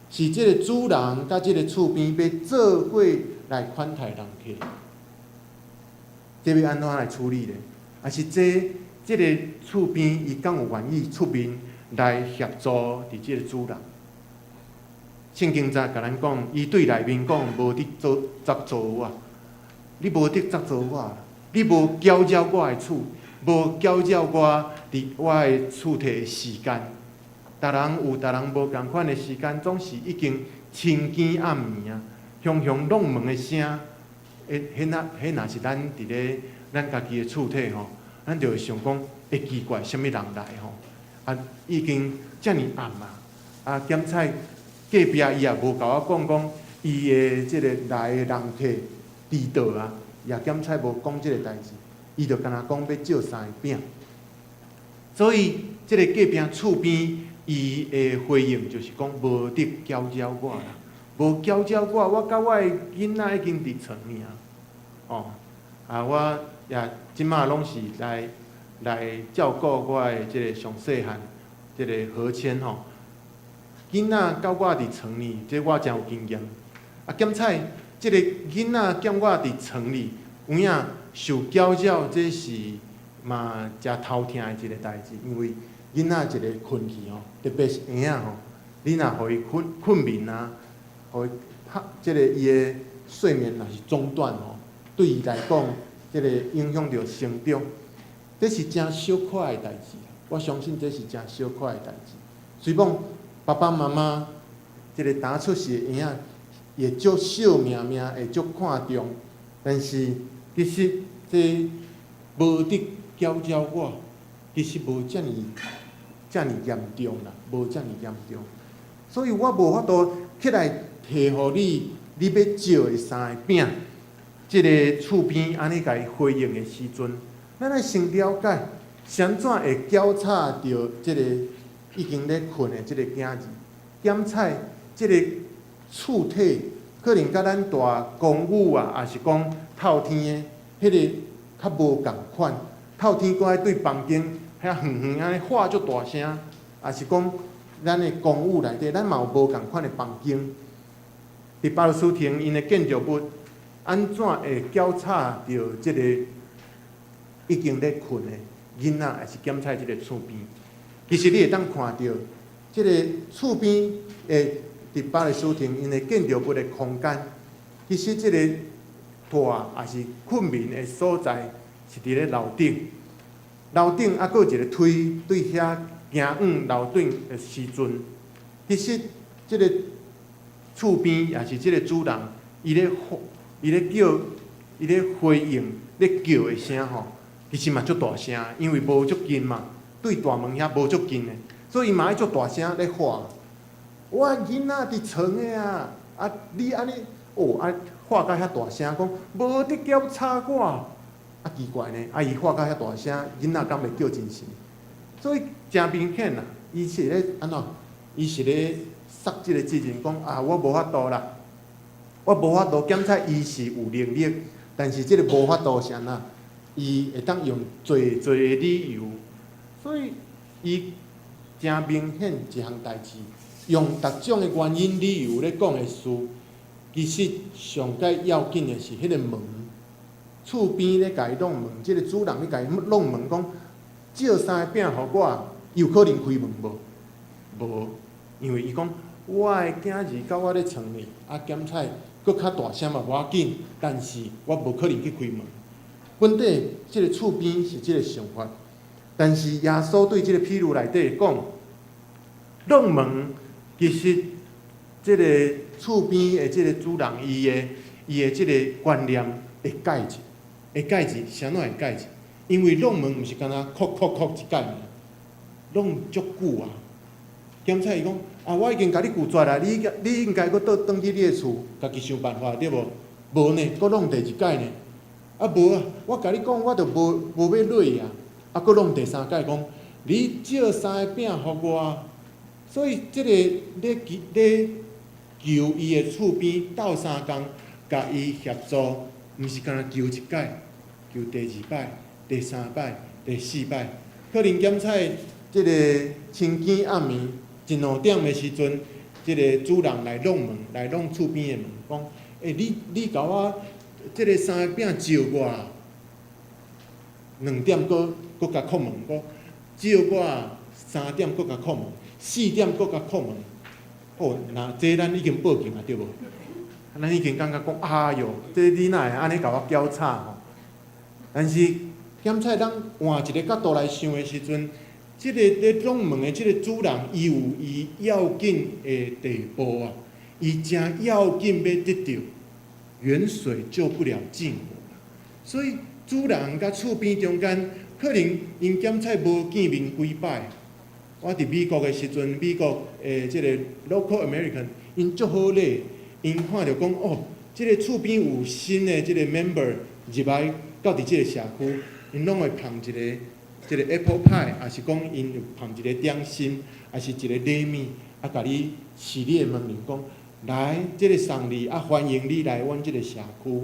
是即个主人甲即个厝边要做伙来款待人客。这要安怎来处理咧？也是即个厝边伊敢有愿意出面来协助伫即个主人？圣经才甲咱讲，伊对内面讲无得作造我，你无得作造我，你无搅扰我的厝，无搅扰我伫我的厝体的时间。逐人有逐人无共款的时间，总是已经深更暗暝啊，雄雄弄门的声，迄若是咱伫咧咱家己的厝体吼，咱就会想讲会奇怪，啥物人来吼？啊，已经遮尔暗啊，检采。隔壁伊也无甲我讲伊的即个来的人客迟到啊，也检采无讲即个代志，伊就干那讲要借三个饼。所以即个隔壁厝边伊的回应就是讲无得搅扰我啦，无搅扰我甲我的囡仔已经伫床尔。哦，我也即马拢是来照顾我的即个上细汉，即个何谦吼。囡仔到我伫床里，这我真有经验。检采即个囡仔兼我伫床里，有影受搅扰，这是嘛真头疼的一个代志。因为囡仔一个困去吼，特别是婴仔吼，你若互伊困眠啊，互伊即个伊的睡眠若是中断吼，对伊来讲，即个影响着成长，这是真小可的代志。我相信这是真小可的代志。虽讲爸爸妈妈即个打出世的婴仔，也足惜命命，会足看重，但是其实这无得搅扰我，其实无遮尔严重啦，无遮尔严重。所以我无法度起来摕互你，你要借的三个饼，即个厝边安尼甲伊回应的时阵，咱要先了解，怎会搅吵着即个已经咧困的即个囝儿，检采即个厝体，可能甲咱大公寓啊，也是讲透天的，迄个较无共款。透天搁爱对房间遐远远安尼喊足大声，也是讲咱的公寓内底，咱嘛有无共款的房间。伫巴勒斯廷因的建筑物，安怎会搅吵着即个已经咧困的囡仔，也是检采即个厝边？其实你会当看到，即个厝边的伫巴勒斯廷因的建筑物的空间，其实即个住也是困眠的所在是伫咧楼顶，楼顶还佫有一个推对遐行往楼顶的时阵，其实即个厝边也是即个主人，伊咧叫，伊咧回应咧叫的声吼，其实嘛足大声，因为无足近嘛。对大门遐无足近的，所以嘛爱足大声咧喊。我囡仔伫床的啊，你安尼喊到遐大声，讲无得搅吵我，奇怪呢，伊喊到遐大声，囡仔敢袂叫真实？所以真明显啦，伊是咧安怎？伊是咧塞即个责任，讲我无法度啦，我无法度检采，伊是有能力，但是即个无法度是安怎？伊会当用侪的理由。所以，伊真明显一项代志，用各种的原因、理由咧讲的事，其实上解要紧的是迄个门，厝边咧甲伊弄门，即个主人咧甲伊弄门，讲借三个饼互我，有可能开门无？无，因为伊讲我的囝儿到我咧床里，检采搁较大声嘛无要紧，但是我无可能去开门。本底即个厝边是即个想法。但是耶稣对即个譬如内底讲，弄门其实即个厝边的即个主人，伊的即个观念会改一，啥物会改一？因为弄门毋是干那敲一改尔，弄足久啊。检采伊讲我已经甲你拒绝啦，你应该搁倒去你的厝，家己想办法对无？无呢，搁弄第二改呢？无啊，我甲你讲，我著无要落啊。佫弄第三届讲，你借三个饼互我，所以即个咧求伊的厝边斗三工，甲伊协助，毋是干那求一届，求第2摆、第3摆、第4摆。可能检采即个清间暗暝1、2点的时阵，即个主人来弄门，来弄厝边的门，讲：你甲我即个3个饼招我，2点搁甲叩门，招我3点搁甲叩门，4点搁甲叩门。哦，那这咱已经报警啊，对无？咱已经感觉讲，哎哟，这你哪会安尼甲我搅吵吼？但是检采咱换一个角度来想的时阵，即个咧弄门的即个主人，伊有伊要紧的地步啊，伊真要紧要得到，远水救不了近火。所以主人甲厝边中间，可能因检采无见面几摆。我伫美国的时阵，美国即个 local American 因足好礼，因看着讲哦，即个厝边有新的即个 member 入来到伫即个社区，因拢会捧一个即个 apple pie， 也是讲因有捧一个点心，也是一个礼物，啊，甲你试你的门铃讲，来，即个送你啊，欢迎你来阮即个社区。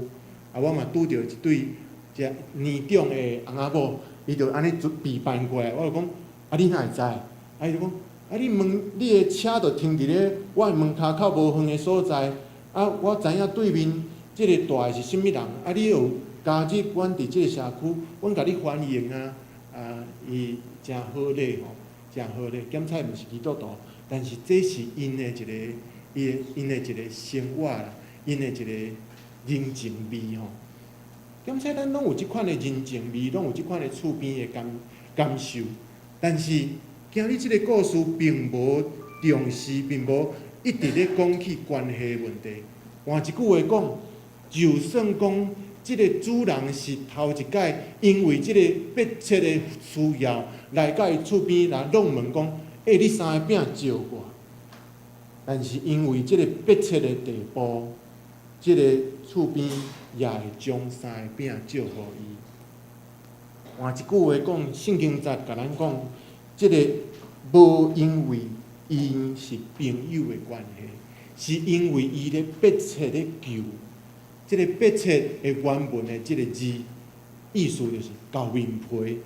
啊，我嘛拄着一对即年长的翁仔某，伊就安尼备办过来，我就讲，啊，你哪会知？啊，伊就讲，啊，你的车就停伫咧我的门骹口无远的所在，啊，我知影对面即个大的是甚物人，啊，你有加入阮伫即个社区，阮甲你欢迎啊，啊，伊真好礼吼，真好礼。检采毋是基督徒，但是这是因的一个，因的一个生活啦，因的一个人情味吼。检采咱拢有即款的人情味，拢有即款的厝边的感受，但是。今日即个故事并无重视，并无一直咧讲起关系问题。换一句话讲，就算讲即个主人是头一届，因为即个迫切的需要来到伊厝边来弄门讲，你3个饼招我，但是因为即个迫切的地步，即个厝边也会将3个饼招互伊。换一句话讲，圣经节甲咱讲。即个无因为因是朋友的关系，是因为伊咧迫切咧求。即个迫切的原文的即个字，意思就是厚面皮，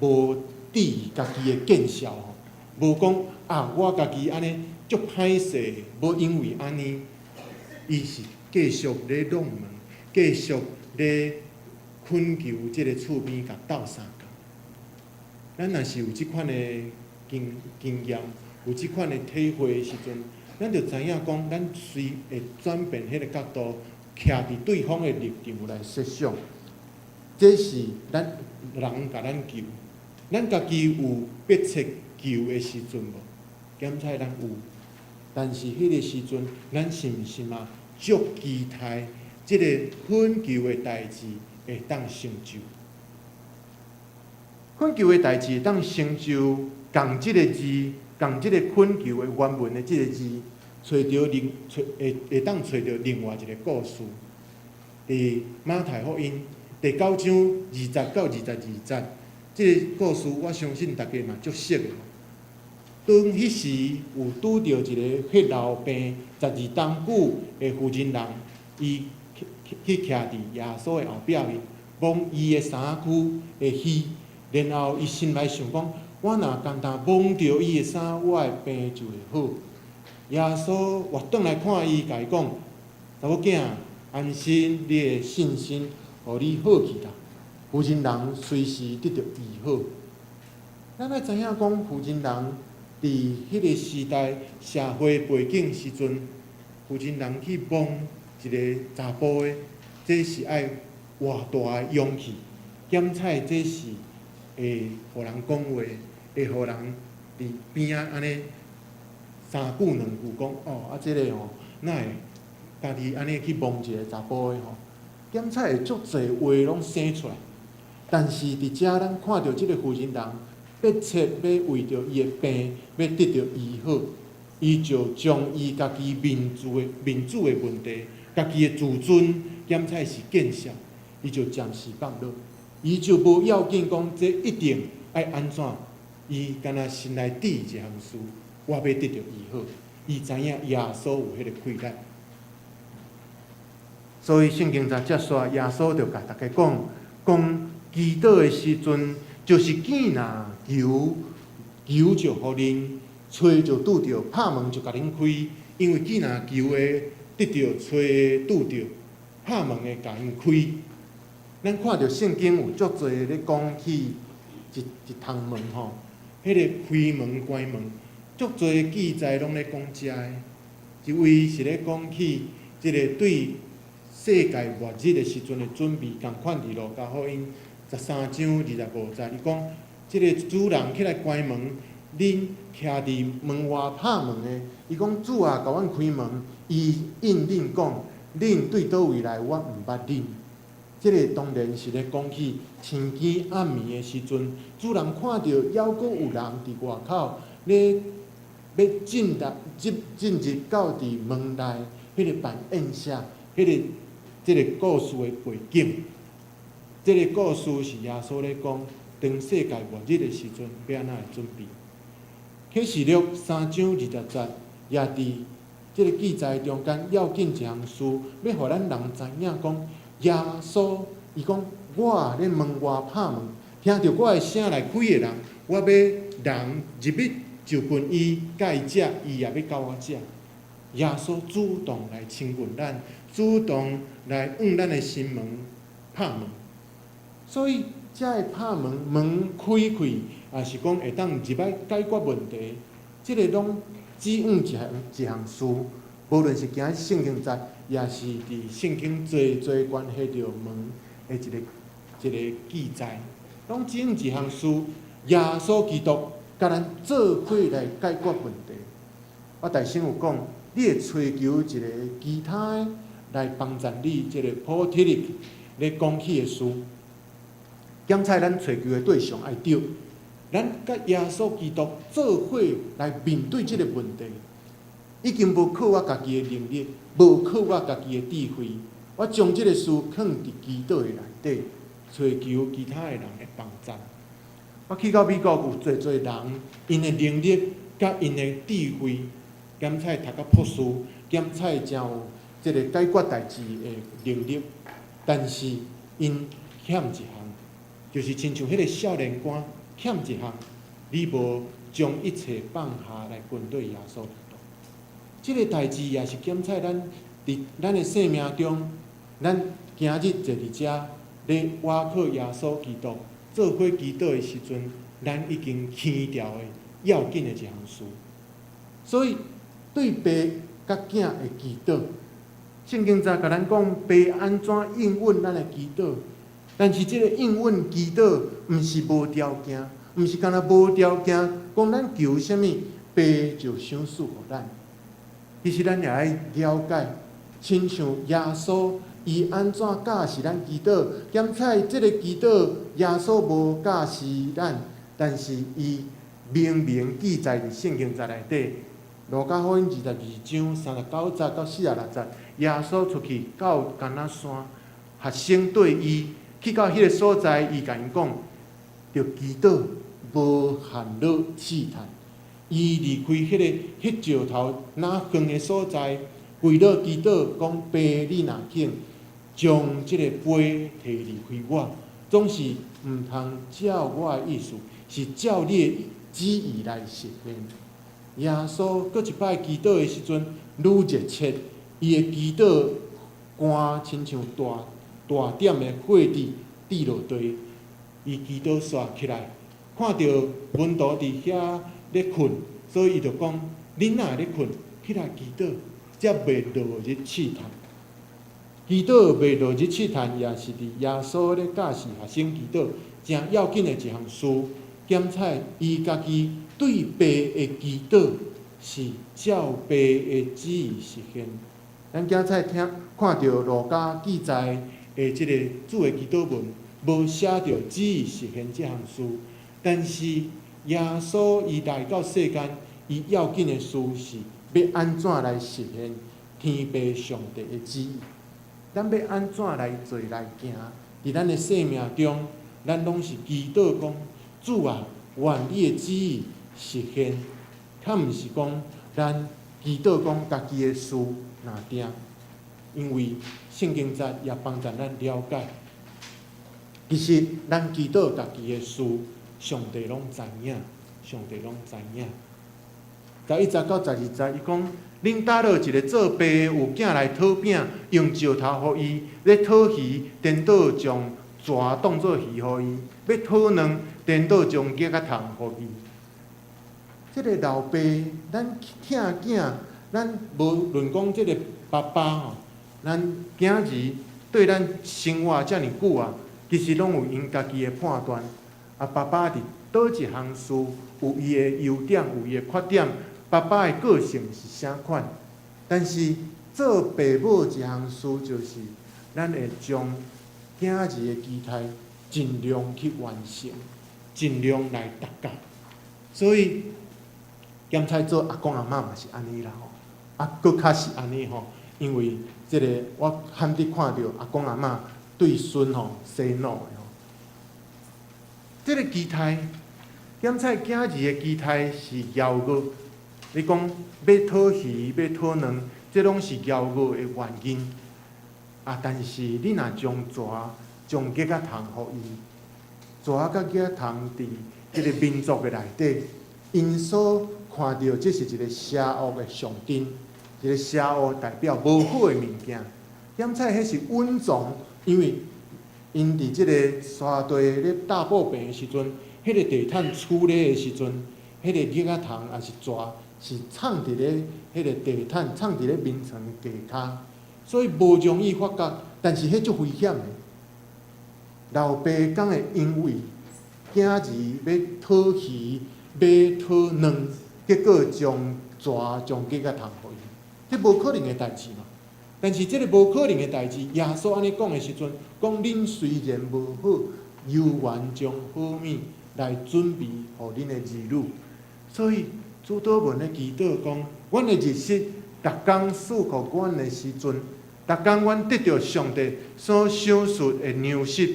无质疑家己的见效吼，无讲啊，我家己安尼足歹势，无因为安尼，伊是继续咧弄门，继续咧恳求即个厝边甲斗相共。咱若是有即款的经验，有即款的体会的时阵，咱就知影讲，咱随会转变迄个角度，徛伫对方的立场来设想。这是咱人甲咱求，咱家己有迫切求的时阵无？检采咱有，但是迄个时阵，咱是毋是嘛足期待即个恳求的代志会当成就？恳求的代志会当成就，共即个字，共即个恳求的原文的即个字，会当找到另外一个故事。伫马太福音第9章20到22节，即个故事我相信大家嘛足熟的。当迄时有拄着一个血痨病12冬久的妇人人，伊去徛伫耶稣的后壁面，摸伊的衫躯的须。然后伊心内想讲，我若简单摸着伊的衫，我的病就会好。耶稣活转来看伊，甲伊讲：查某囝，安心，你的信心，互你好去啦。妇人人随时得到医好。咱要知影讲，妇人人伫迄个时代社会背景时阵，妇人人去摸一个查甫的，这是爱偌大的勇气。检采这是。会互人讲话，会互人伫边仔安尼3句2句讲哦，啊，即个吼，哪会家己安尼去摸一个查甫的吼？检采会足侪话拢生出来，但是伫遮咱看到即个妇人人迫切要为着伊的病要得到医好，伊就将伊家己民主的问题，家己的自尊，检采是见效，伊就暂时放落。伊就无要紧讲，这一定爱安怎？伊敢若心内底一项事，我要得到医好。伊知影耶稣有迄个气力，所以圣经才接续耶稣就甲大家讲祈祷的时阵，就是见若求就互恁，找就拄着，拍门就甲恁开。因为见若求的得着，找的拄着，拍门的甲因开。咱看到圣经有足侪咧讲起一窗门吼，迄个开门关门，足侪记载拢咧讲遮的。一位是咧讲起即个对世界末日的时阵的准备，共款伫路加福音13章25节，伊讲即个主人起来关门，恁徛伫门外拍门的，伊讲主啊，甲阮开门，伊应恁讲，恁对倒位来，我毋捌恁。即个当然是咧讲起青更暗暝的时阵，主人看到犹阁有人伫外口咧要进入到伫门内，迄个办宴席，即个故事的背景。即个故事是耶稣咧讲，当世界末日的时阵，要安怎来准备。启示录3章20节，也伫即个记载中间要紧一项事，要互咱人知影讲。耶稣伊讲，我咧门外拍门，听到我的声来开的人，我要人入去就近伊，甲伊食，伊也要甲我食。耶稣主动来亲近咱，主动来往咱的心门拍门。所以遮的拍门，门开开，也是讲会当入来解决问题。即个拢只往一项事，无论是行圣经节。也是伫圣经最关系着门的一个记载，拢只用一项事，耶稣基督甲咱做伙来解决问题。我大先有讲，你会追求一个其他的来帮助你，即个普体力咧讲起的事，检查咱追求的对象爱对，咱甲耶稣基督做伙来面对即个问题。已经无靠我家己的能力，无靠我家己的智慧，我将即个事放伫祈祷的内底，追求其他的人的帮助。我去到美国有侪人，因的能力甲因的智慧，检采读到博士，检采真有即个解决代志的能力，但是因欠一项，就是亲像迄个少年官欠一项，你无将一切放下来跟对耶稣。即个代志也是检采咱伫咱的生命中，咱今日坐伫遮咧倚靠耶稣基督做伙祈祷的时阵，咱已经牵掉的要紧的一项事。所以对爸甲囝的祈祷，圣经在甲咱讲爸安怎应允咱的祈祷，但是即个应允祈祷，毋是无条件，毋是干那无条件讲咱求啥物，爸就赏赐互咱。其实咱也爱了解，亲像耶稣伊安怎教示咱祈祷，检采即个祈祷，耶稣无教示咱，但是伊明明记载伫圣经在内底。路加福音22章39节到46节，耶稣出去到橄榄山，学生对伊去到迄个所在，伊甲因讲，着祈祷，无限落试探。伊离开迄石头哪远的所在，跪落祈祷，讲爸，你若肯将即个杯摕离开我，总是毋通照我的意思，是照你的旨意来实现。耶稣搁一摆祈祷的时阵，愈热切，伊的祈祷肝亲像大点的火滴滴落地，伊祈祷煞起来，看到门徒伫遐咧困，所以伊就讲：恁若咧困，起来祈祷，才袂落入试探。祈祷袂落入试探，也是伫耶稣咧教示学生祈祷正要紧的一项事。检采伊家己对爸的祈祷是照爸的旨意实现。咱检采看到路加记载的即个主的祈祷文，无写着旨意实现这项事，但是耶稣伊来到世间，伊要紧的事是要安怎来实现天父上帝的旨意。咱要安怎来做来行？伫咱的生命中，咱拢是祈祷讲。主啊，愿你的旨意实现，较毋是讲咱祈祷讲家己的事若定。因为圣经节也帮助咱了解，其实咱祈祷家己的事，上帝拢知影，上帝拢知影。11节到12节，伊讲。恁搭落一个做爸有囝来讨饼，用石头互伊；咧讨鱼，颠倒将蛇当作鱼互伊；要讨卵，颠倒将鸡甲虫互伊。即个老爸，咱疼囝，咱无论讲即个爸爸吼，咱囝儿对咱生活遮尔久啊，其实拢有因家己的判断。啊，爸爸伫倒一项事有伊的优点，有伊的缺点。爸爸的个性是啥款？但是做爸母一项事，就是咱会将囝儿的期待尽量去完成，尽量来达到。所以兼差做阿公阿嬷嘛是安尼啦吼，啊，搁较是安尼吼，因为即个我罕得看到阿公阿嬷对孙吼洗脑的吼，即个期待，兼差囝儿的期待是邀约。你讲要讨鱼、要讨卵，这拢是邀约的原因。啊，但是你若将蛇、将鸡甲虫互伊，蛇甲鸡甲虫伫即个民族的内底，因所看到这是一个邪恶的象征，一个邪恶代表无好的物件。点彩迄是稳重，因为因伫即个山地咧大步病的时阵，迄个地毯处理的时阵，迄个鸡甲虫也是蛇。是藏伫咧迄个地毯，藏伫咧眠床地骹，所以无容易发觉，但是迄足危险的。老爸敢会因为囝儿要讨鱼、要讨卵，结果将蛇、将鸡甲虫互伊，这无可能的代志嘛。但是这个无可能的代志，耶稣安尼讲的时阵，讲恁虽然无好，犹原将好物来准备互恁的儿女，所以。主祷文的祈祷讲，阮的日子，逐工赐互阮的时阵，逐工阮得到上帝所赏赐的粮食。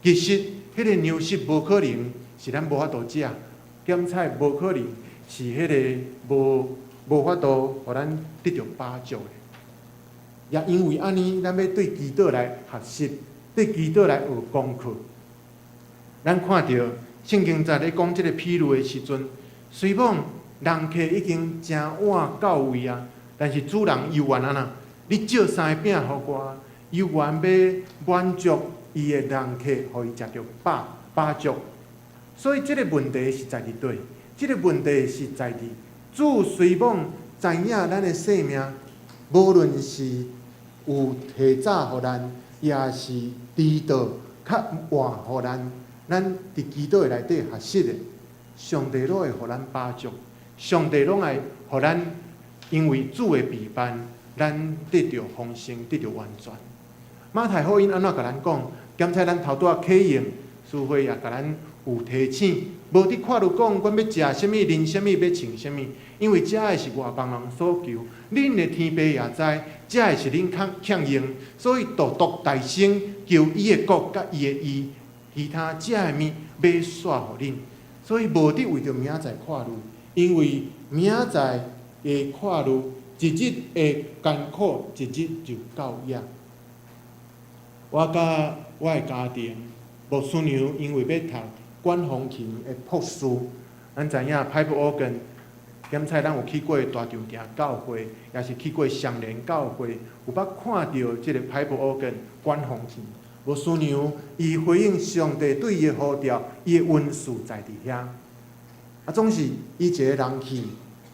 其实，迄个粮食无可能是咱无法度食，咸菜无可能是迄个无法度互咱得到饱足的。也因为安尼，咱要对祈祷来学习，对祈祷来学功课。咱看到圣经在咧讲即个譬喻的时阵，虽讲。人客已经真晚到位啊，但是主人犹原那，你借3个饼互我，犹原要满足伊的人客，互伊食着饱足。所以这个问题是在伫对，这个问题是在伫主虽讲知影咱的性命，无论是有提早互咱，也是迟到较晚互咱，咱伫祈祷内底学习的，上帝拢会互咱饱足。上帝拢会互咱，因为主的陪伴，咱得到丰盛，得到完全。马太福音安怎甲咱讲？检查咱头拄仔启用，师会也甲咱有提醒，无伫看路讲，阮要食什物、啉什物、要穿什物，因为这的是外邦人所求。恁的天父也知，这的是恁欠用，所以独独大声求伊的国甲伊的义，其他这的物要煞互恁。所以无伫为着明仔看路。因为明仔的看路，一日的艰苦，一日就到夜。我甲我的家庭，牧师娘因为要读管风琴的博士，咱知影派布奥根，检查咱有去过大长町教会，也是去过双连教会，有捌看到即个派布奥根管风琴。牧师娘伊回应上帝对伊的呼召，伊的恩赐在伫遐。啊，总是伊一个人去，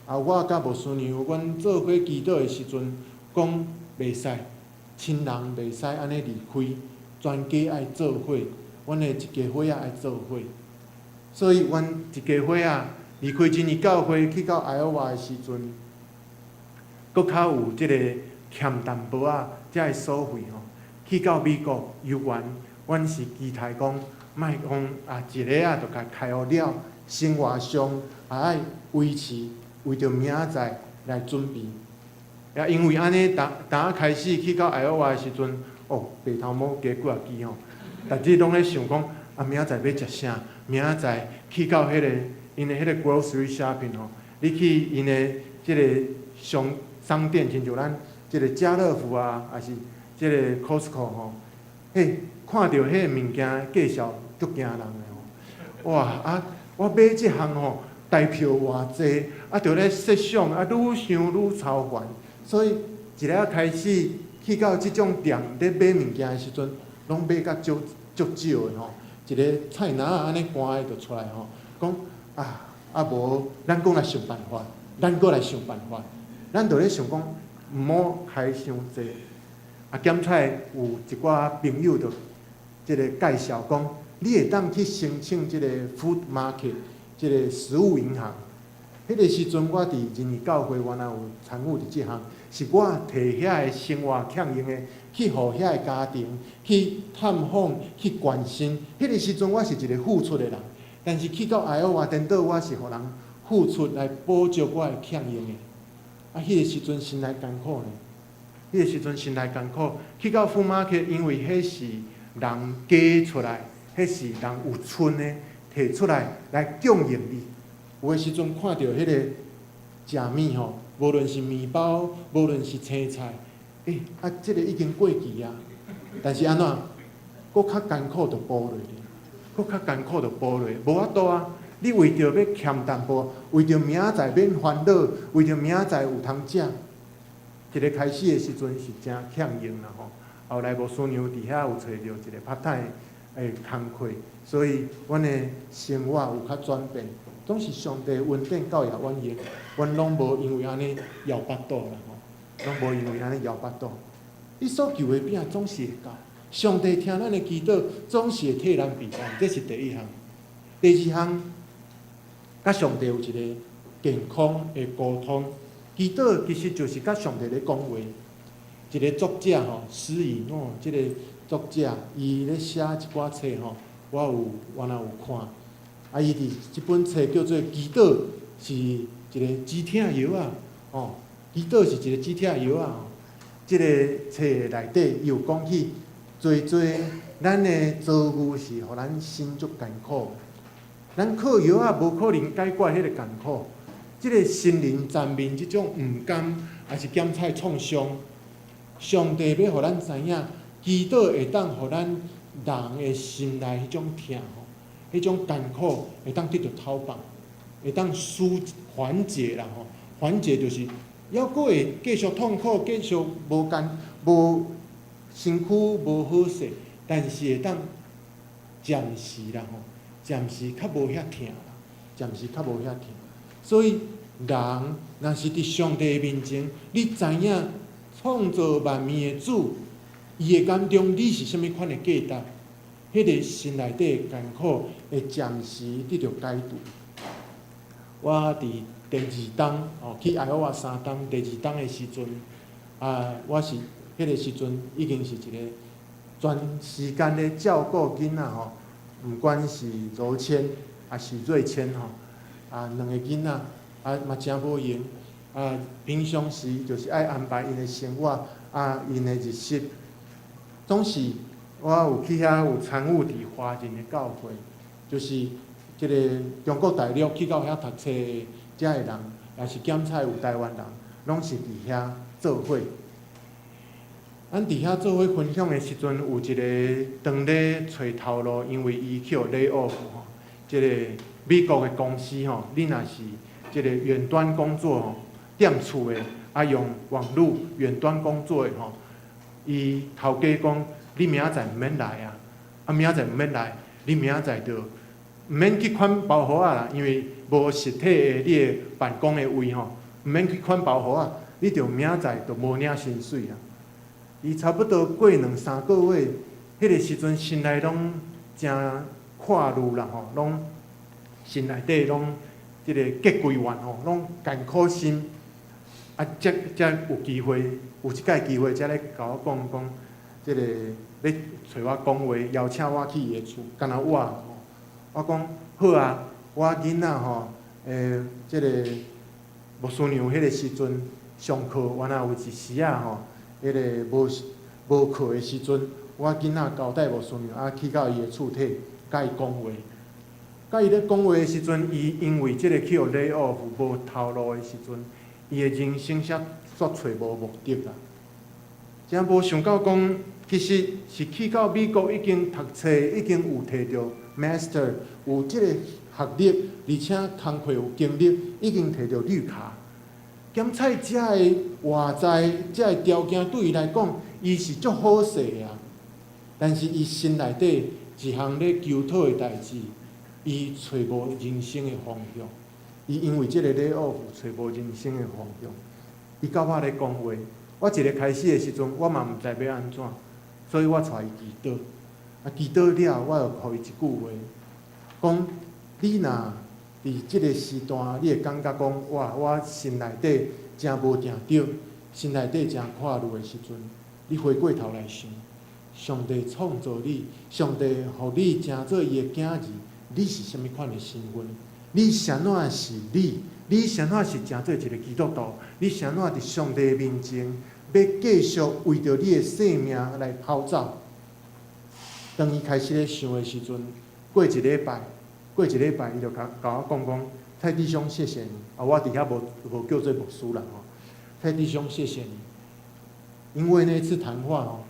啊，我甲牧师娘，阮做伙祈祷的时阵，讲袂使，亲人袂使安尼离开，全家爱做伙，阮的一家伙仔爱做伙。所以，阮一家伙仔离开真理教会，去到艾奥瓦的时阵，搁较有即个欠淡薄仔，遮个所费吼，去到美国游玩，阮是期待讲，莫讲啊一个啊就甲开学了。生活上也爱维持，为着明仔来准备。也因为安尼，当开始去到艾奥瓦的时阵，哦，白头毛加几啊支吼，逐日拢咧想讲，啊，明仔要食啥？明仔去到迄个因的迄个 grocery shopping 吼，你去因的即个商店，亲像咱即个家乐福啊，还是即个 Costco 吼，看到迄个物件介绍，足惊人的吼。哇啊！我买即项吼，大票偌济，啊，着咧设想，啊，愈想愈操烦。所以一日开始去到即种店咧买物件的时阵，拢买甲足少的吼。一个菜篮啊，安尼搬的就出来吼，讲无，咱讲来想办法，咱搁来想办法。咱着咧想讲，毋好开伤济。啊，检菜有一寡朋友着即个介绍讲，你会当去申请即个 food market， 即个食物银行。迄个时阵，我伫仁义教会原来有参与伫即项，是我摕遐个生活强用的，去互遐个家庭去探访、去关心。迄个时阵，我是一个付出的人，但是去到爱奥华颠倒，我是互人付出来补足我的强用的。啊，迄个时阵心内艰苦呢。迄个时阵心内艰苦，去到富马克，因为迄是人加出来，迄是人有剩的摕出来供应你。有诶时阵看到迄个食物吼，无论是面包，无论是青菜，即个已经过期啊。但是安怎，搁较艰苦就补落去，搁较艰苦就补落去，无法度啊。你为着要欠淡薄，为着明仔载免烦恼，为着明仔载有通食。一个开始的时阵是真欠用啦吼，后来无师娘伫遐有找着一个拍摊的工课，所以阮的生活有较转变。总是上帝恩典教育阮用，阮拢无因为安尼摇巴肚啦吼，拢无因为安尼摇巴肚。你所求的饼总是会到，上帝听咱的祈祷，总是会替咱平安，这是第一项。第二项，甲上帝有一个健康的沟通。祈祷其实就是甲上帝咧讲话。一个作者吼，施以诺，即个作者伊咧写一寡册吼，我原来有看。啊，伊伫即本册叫做《祈祷》，是一个止痛药啊。哦，祈祷是一个止痛药啊。即个册内底伊有讲起，做咱的遭遇是互咱心足艰苦。咱靠药啊，无可能解决迄个艰苦。即个心灵层面，即种毋甘，也是减菜创伤。上帝要互咱知影，祈祷会当互咱人的心内迄种痛吼，迄种艰苦会当得到透放，会当缓解啦吼。缓解就是抑阁会继续痛苦，继续无身躯无好势，但是会当暂时啦吼，暂时较无遐痛啦，暂时较无遐痛。所以人若是伫上帝面前，你知影创造万物的主，伊的眼中你是啥物款的价值，迄个心内底的艰苦会暂时得到解除。我伫第二冬去爱奥华3冬，第二冬的时阵我是迄个时阵已经是一个全时间咧照顾囡仔吼，毋管是柔谦还是瑞谦吼。两个囡仔嘛真无闲平常时就是爱安排因的生活因的日食。总是我有去遐有参与伫华人的教会，就是即个中国大陆去到遐读册的遮个人，也是检菜有台湾人，拢是伫遐做伙。咱伫遐做伙分享的时阵，有一个当咧找头路，因为伊去lay off吼，即个。美国的公司吼，你若是即个远端工作吼，踮厝的用网络远端工作的吼，伊头家讲你明仔载毋免来明仔载毋免来，你明仔载着毋免去款包袱啦，因为无实体的你的办公的位吼，毋免去款包袱你着明仔载着无领薪水啊。伊差不多过2-3个月，迄个时阵心内拢真看路啦吼，拢。心内底拢即个结归怨吼，拢艰苦心，才有机会，有一届机会才咧甲我讲，即个要找我讲话，邀请我去伊的厝，干那我吼，我讲好啊，我囡仔吼，即个牧师娘迄个时阵上课，原来有一时吼，迄个无课的时阵，我囡仔交代牧师娘去到伊的厝体，甲伊讲话。甲伊咧讲话的时阵，伊因为即个去lay off无头路的时阵，伊的人生煞找无目的啦。真无想到讲，其实是去到美国已经读册，已经有摕到 Master， 有即个学历，而且工课有经历，已经摕到绿卡。检菜遮个外在遮个条件对伊来讲，伊是足好势啊。但是伊心内底一项咧求讨的代志，伊找无人生的方向。伊因为即个lay off找无人生的方向。伊甲我咧讲话，我一个开始的时阵，我嘛毋知要安怎，所以我带伊祈祷。祈祷了，我又互伊一句话，讲你若伫即个时段，你会感觉讲哇，我心内底真无定着，心内底真快乐的时阵，你回过头来想，上帝创造你，上帝互你成做伊的囝儿，你是啥物款的身份？你啥怎是你？你啥怎是成做一个基督徒？你啥怎伫上帝面前要继续为着你的性命来跑走？当伊开始咧想的时阵，过一礼拜，伊就甲我讲，蔡弟兄，谢谢你。我伫遐无叫做牧师啦吼，蔡弟兄，谢谢你。因为那次谈话吼，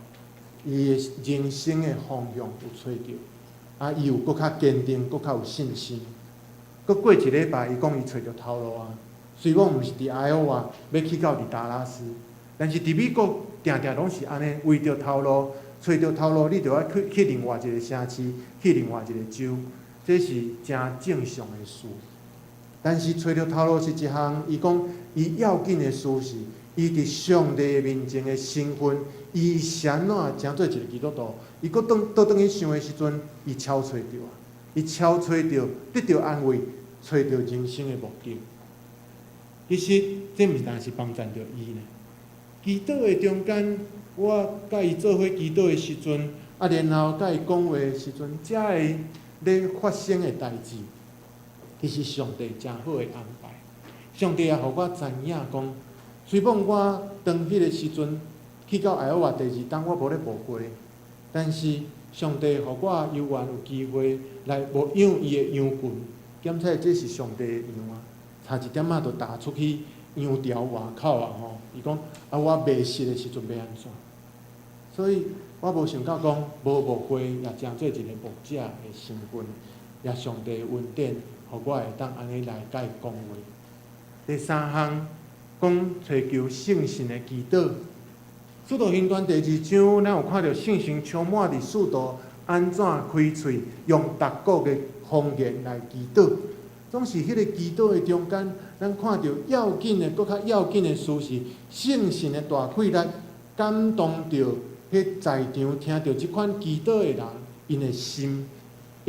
伊的人生的方向有找着，伊有搁较坚定，搁较有信心。搁过一礼拜，伊讲伊找着头路啊。虽然毋是伫爱奥华，要去到伫达拉斯，但是伫美国定定拢是安尼，为着头路，找着头路，你就要去另外一个城市，去另外一个州，这是真正常的事。但是找着头路是一项，伊讲伊要紧的事是，伊伫上帝面前的身份，伊啥怎成做一个基督徒？伊搁倒转去想的时阵，伊超找着啊！伊超找着，得到安慰，找着人生的目的。其实这毋但是帮助着伊呢。祈祷的中间，我甲伊做伙祈祷的时阵，然后甲伊讲话的时阵，才会咧发生的代志，其实上帝真好的安排。上帝也互我知影讲，虽然我当迄个时阵去到爱奥华第2冬，我无咧牧会，但是上帝互我有缘有机会来牧养伊的羊群，检测这是上帝的羊啊，差一点就踏出去羊巢外口啊吼！伊讲我迷失的时阵要安怎？所以我无想到讲无牧会也真做一个牧者的身份，也上帝的恩典，互我会当安尼来甲伊讲话。第三项讲找求圣神的祈祷。使徒行传第2章，咱有看到圣神充满伫使徒安怎开喙，用逐国的方言来祈祷。总是迄个祈祷的中间，咱看到要紧的，搁较要紧的事是圣神的大气力感动着迄在场听到即款祈祷的人，因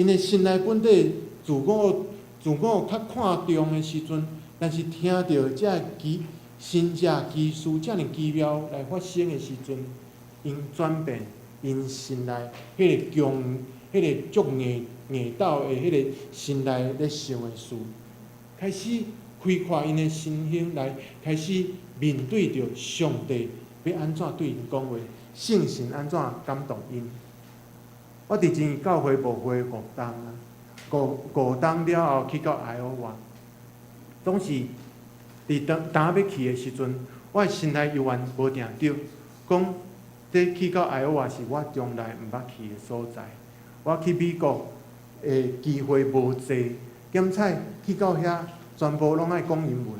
的心内本底自我较看重的时阵，但是听到这神迹奇事遮尔奇妙来发生的时阵，因转变，因心内迄个迄个足硬斗的迄个心内咧想的事，开始开阔因的心胸来，开始面对着上帝要安怎对因讲话，圣神安怎感动因。我伫前教会牧会5冬啊，5冬了后去到爱奥华，总是伫当要去的时阵，我心内犹原无定着，讲这去到爱奥华是我从来毋捌去的所在。我去美国的机会无济，兼且去到遐全部拢爱讲英文，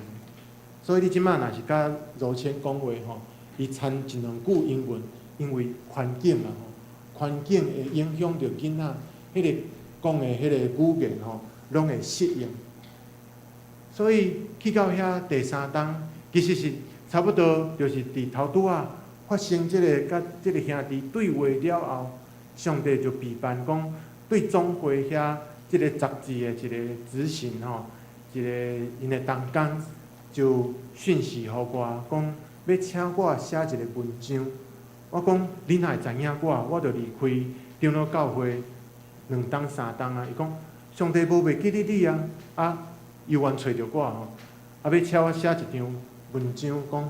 所以你即摆若是甲柔谦讲话吼，伊掺1、2句英文，因为环境啊吼，环境会影响着囡仔迄个讲的迄个语言吼，拢会适应。所以去到遐第3冬，其实是差不多就是伫头拄仔发生即个甲即个兄弟对话了后，上帝就备办讲对总会遐即个杂志的一个执行吼，一个因的同工就讯息互我，讲要请我写一个文章。我讲你若会知影我就离开长老教会2冬3冬啊。伊讲上帝无袂记你啊，犹原找着我吼，要请我写一张文章，讲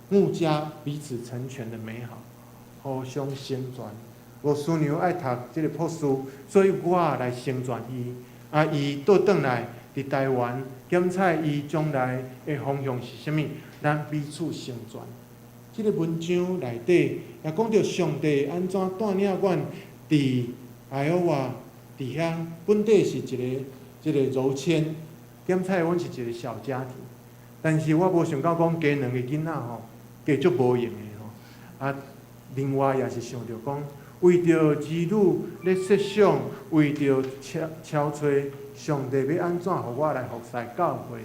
牧家彼此成全的美好，互相成全。无师娘爱读即个博士，所以我来成全伊。伊倒转来伫台湾，检测伊将来的方向是啥物，咱彼此成全。即个文章内底也讲到上帝安怎带领阮伫爱荷华伫遐本地是一个柔谦，点菜阮是一个小家庭，但是我无想到讲加两个囡仔吼，加足无用的吼。啊，另外也是想着讲，为着儿女咧设想，为着敲揣上帝要安怎互我来服侍教会，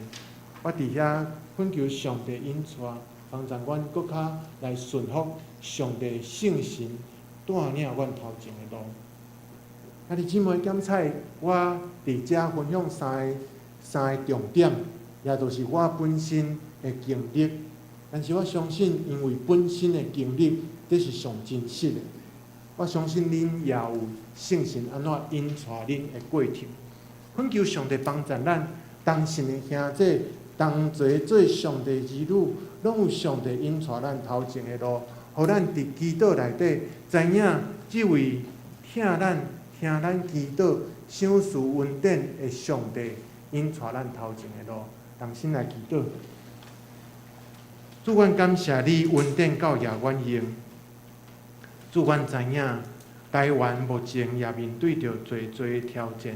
我伫遐恳求上帝引带，帮助阮搁较来顺服上帝圣神带领阮头前的路。啊，弟姊妹检菜，我伫遮分享三个重点，也就是我本身的经历。但是我相信，因为本身的经历，这是上真实的。我相信恁也有圣神安怎引带恁的过程。恳求上帝帮助咱同信的兄弟，同齐做上帝儿女，拢有上帝引带咱头前的路，互咱伫祈祷内底知影，即位听咱祈祷、赏赐恩典的上帝引带咱头前的路。同心来祈祷。主，阮感谢你恩典到也阮用。主，阮知影台湾目前也面对着侪挑战。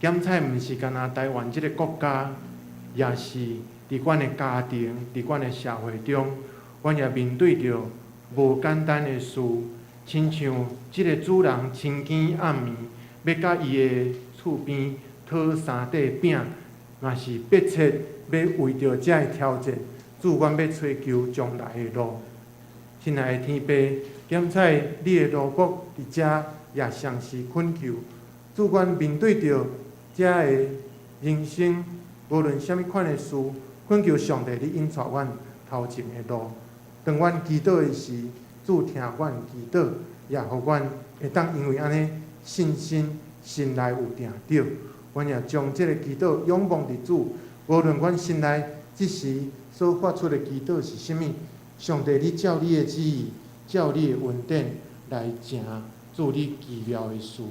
检采毋是干那台湾即个国家，也是伫阮的家庭、伫阮的社会中，阮也面对着无简单的事，亲像即个主人深更暗暝，要甲伊的厝边讨三块饼，嘛是迫切要为着遮个挑战，主，阮要追求将来的路。亲爱的天父，检采你的路国伫遮也常时恳求，主，阮面对着遮个人生，无论啥物款的事，恳求上帝你引带阮头前的路。当阮祈祷的时，主听阮祈祷，也互阮会当因为安尼信心心内有定着。阮也将即个祈祷仰望伫主，无论阮心内即时所发出的祈祷是啥物，上帝你照你的旨意，照你的恩典来行主你奇妙的事。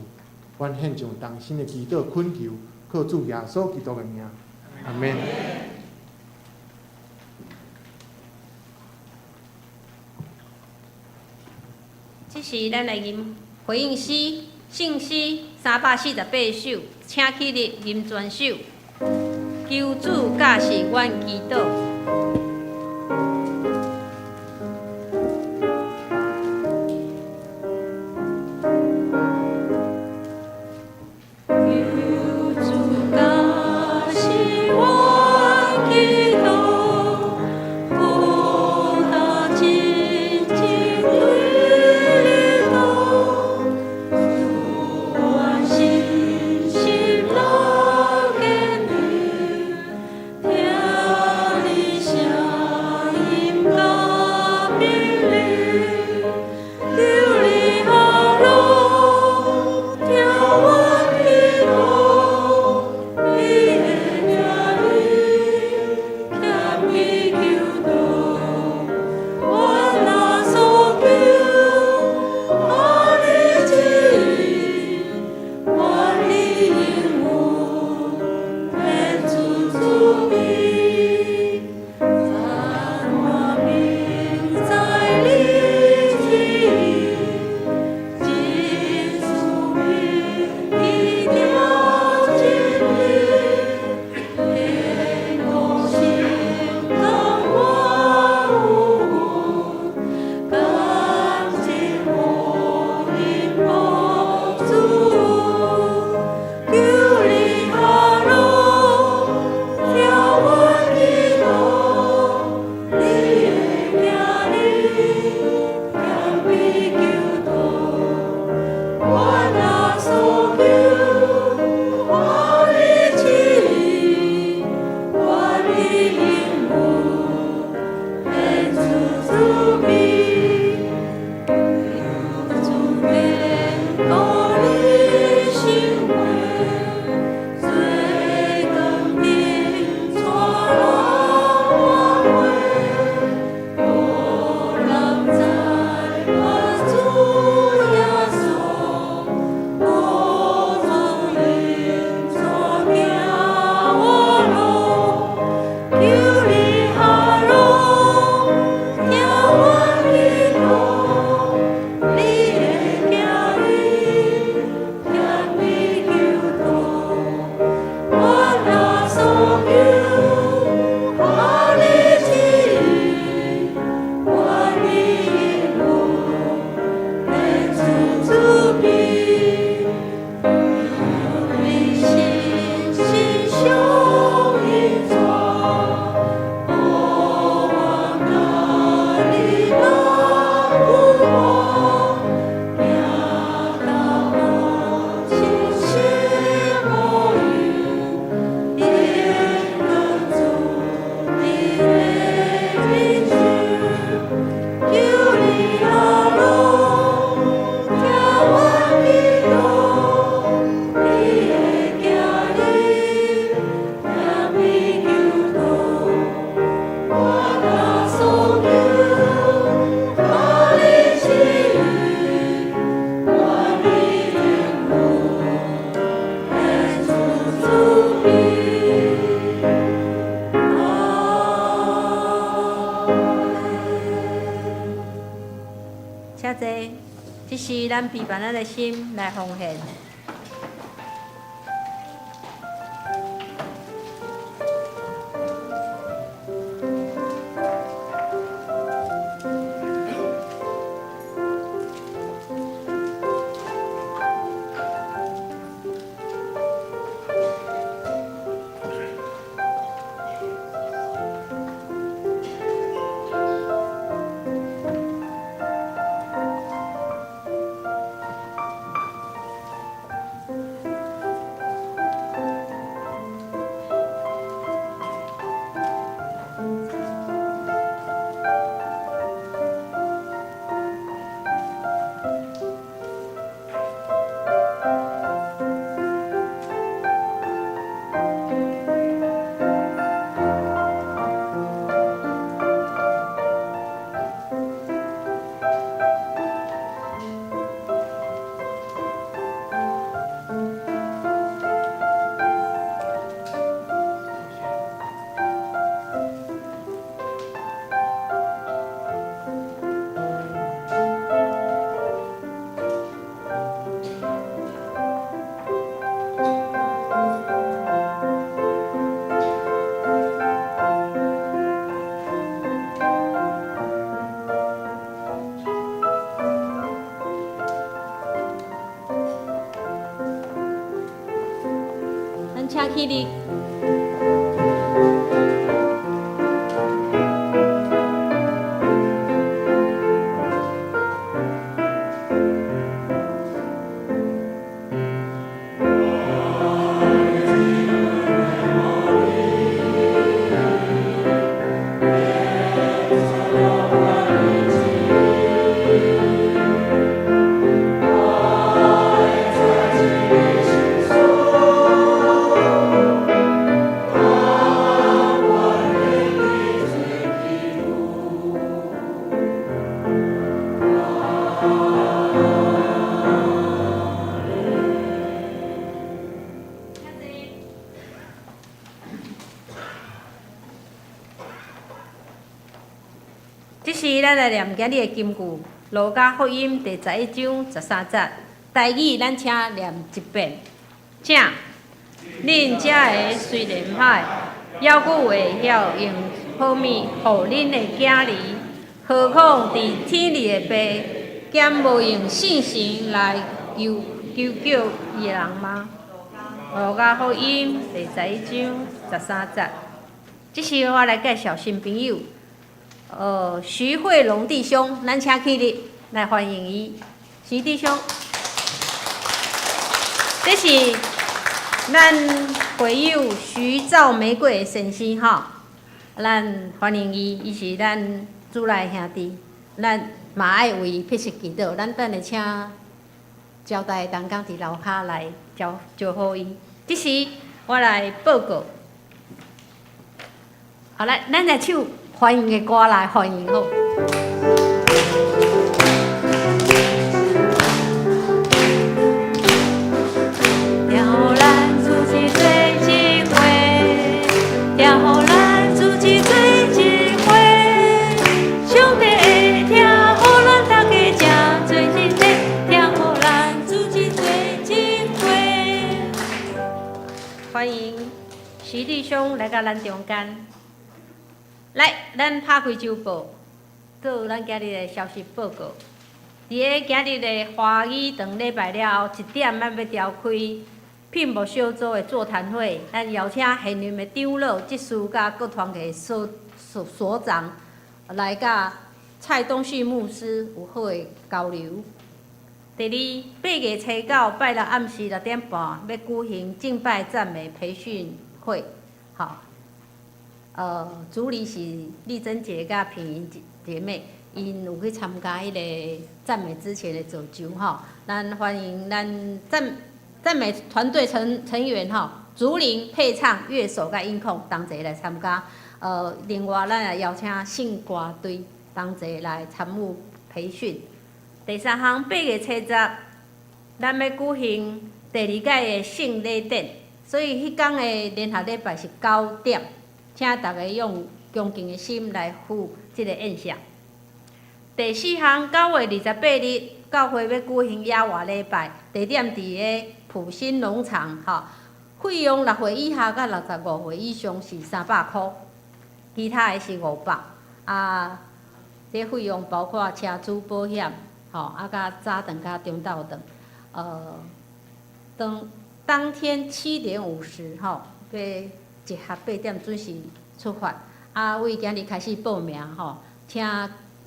阮献上同心的祈祷恳求，靠主耶稣基督的名，阿门。这是咱来吟回应诗、信诗348首，请起立吟全首。求主教示阮祈祷。想。请坐。这是咱陪伴咱的心来奉献。请起立。这是咱来念今日的金句，《路加福音》第11章13节。台语咱请念一遍，请。恁遮个虽然歹，犹佫会晓用好物互恁的囝儿，何况伫天里的爸，兼无用信心来救伊人吗？《路加福音》第11章13节。这是我来介绍新朋友。徐慧龙弟兄，咱请起立来欢迎伊。徐弟兄，这是咱会友徐兆玫瑰先生吼，咱欢迎伊，伊是咱主内兄弟，咱嘛爱为伊撇席祈祷。咱等下请交代同工伫楼骹来招呼伊。这时我来报告，好来，咱来唱欢迎的歌来欢迎好。要咱自己做一回，要咱自己做一回，上帝会听，予咱大家正做一个，要咱自己做一回。欢迎徐弟兄来到咱中间。来，咱拍开周报，做咱今日的消息报告。伫个今日的华语长礼拜了后，1点咱要召开聘牧小组的座谈会，咱邀请现任的长老、执事甲各团体所长来甲蔡东旭牧师有好的交流。第二，8月初9拜六暗时6点半要举行敬拜赞美培训会，好。主理是丽珍姐甲平云姐妹，因有去参加迄个赞美之前的走酒吼。咱欢迎咱赞美团队成员吼，竹林配唱、乐手甲音控同齐来参加。另外咱也邀请信歌队同齐来参与培训。第三项，8月初10，咱要举行第2届的圣礼典，所以迄天的联合礼拜是9点。请大家用恭敬的心来赴这个宴享。第4项，9月28日，教会要举行野外礼拜，地点伫个普兴农场，吼。费用6岁以下甲65岁以上是300块，其他的是500。啊，这费用包括车资保险，吼，甲早顿甲中昼顿。当天7点50，吼，要集合8点准时出发。为今日开始报名，吼，请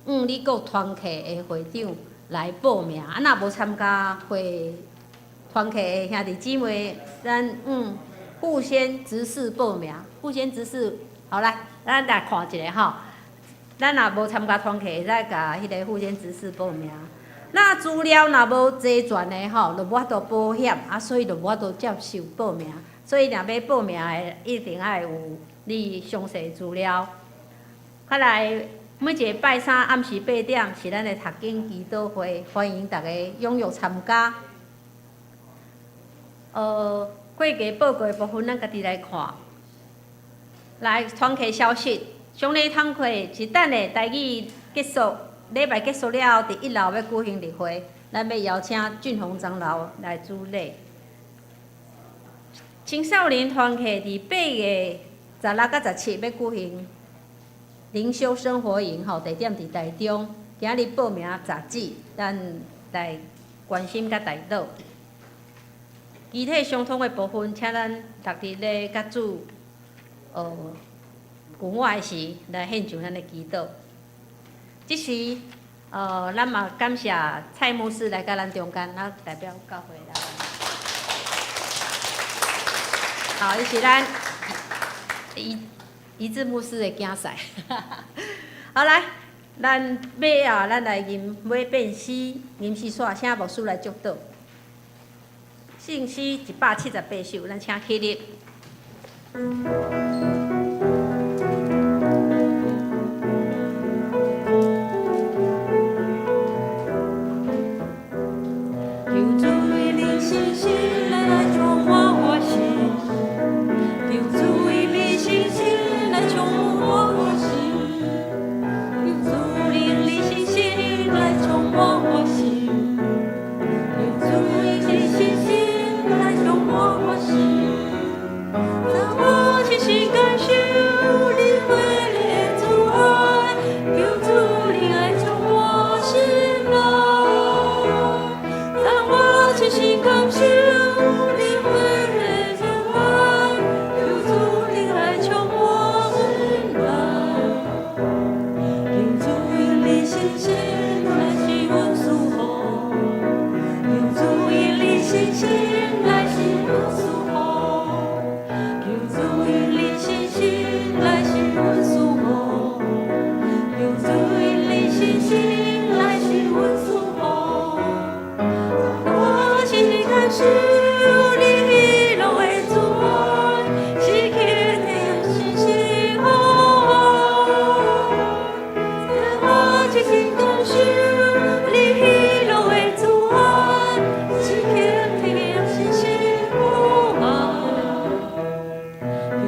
你个团契的会长来报名。若无参加团契的兄弟姊妹，咱互先执事报名，互先执事，好来，咱来看一下吼。咱若无参加团契，会使甲迄个互先执事报名。那资料若无齐全的吼，就无法度保险，所以就无法度接受报名。所以若要报名的，一定要有你详细资料。再来，每一个拜三暗时8点是咱的读经祈祷会，欢迎大家踊跃参加。会计报告的部分，咱家己来看。来，团契消息，兄弟堂会是等下台语结束，礼拜结束了后，伫1楼要举行例会，咱要邀请俊宏长老来主礼。青少年团契伫8月16到17要举行灵修生活营，吼，地点伫台中。今日报名杂志，咱来关心甲带倒。其他相同的部分，请咱逐日咧甲主牛我的时来献上咱的祈祷。即时咱嘛感谢蔡牧师来到咱中间，咱代表教会来。好，伊是咱医治牧师的竞赛。好来，咱来尾变诗，吟诗煞，请牧师来祝祷。圣诗178首，咱请起立。求主以你信心来充满我心，求主以你信心来充满我心，求主以你信心来充满我心，求主以你信心来充满我心。让我齐心感受你回来主爱，求主你爱充满心内。让我齐心感受你回来主爱，求主你爱充满心内。求主以你信心来是阮属乎，求主以你信心来是阮属乎。求主以你信心来是阮属乎，求主以你信心来是阮属乎。我是感受你喜乐的主爱，是天天信心好爱。让我真心感受你喜乐的主爱，是天天信心好爱。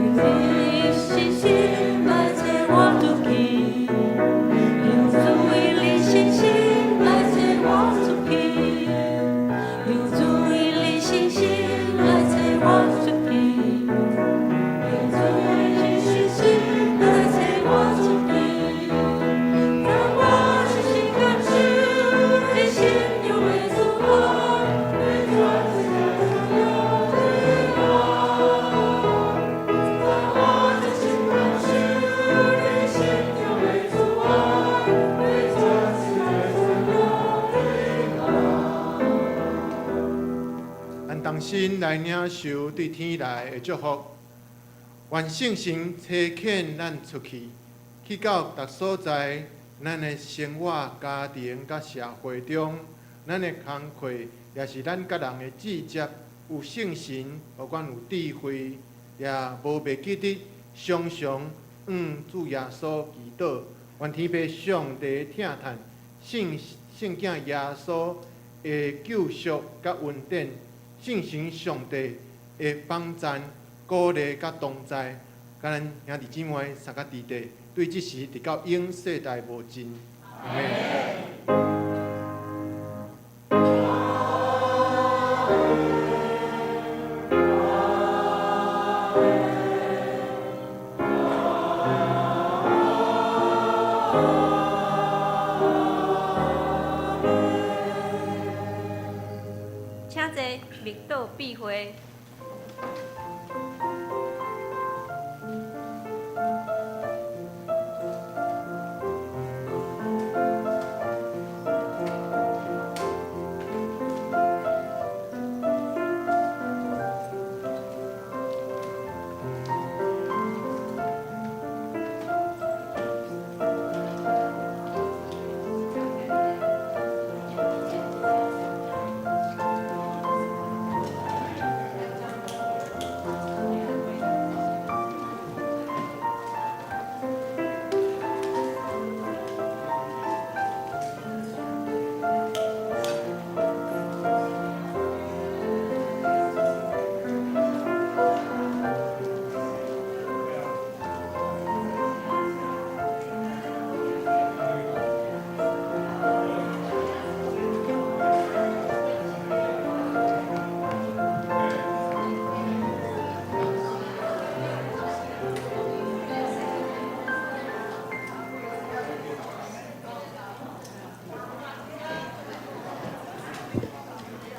求你信心来接我出去，求主以你信心来接我出去，求主以你信心来接我出去，求主以你信心来接我出去。让我真心感受你心中的主爱，对全世界所有的爱。让我真心感受你心中的主爱，对全世界所有的爱。咱同心来领受对天来的祝福，愿圣神差遣咱出去，去到逐所在，咱的生活、家庭、甲社会中，咱的工课，也是咱甲人的志接，有圣神，无管有智慧，也无袂记得常常主耶稣祈祷，愿天父上帝听叹，圣囝耶稣的救赎甲恩典，圣神上帝的帮赞、鼓励甲同在，甲咱兄弟姊妹三甲弟弟，对即时直到永世代无尽。请坐，密道闭会。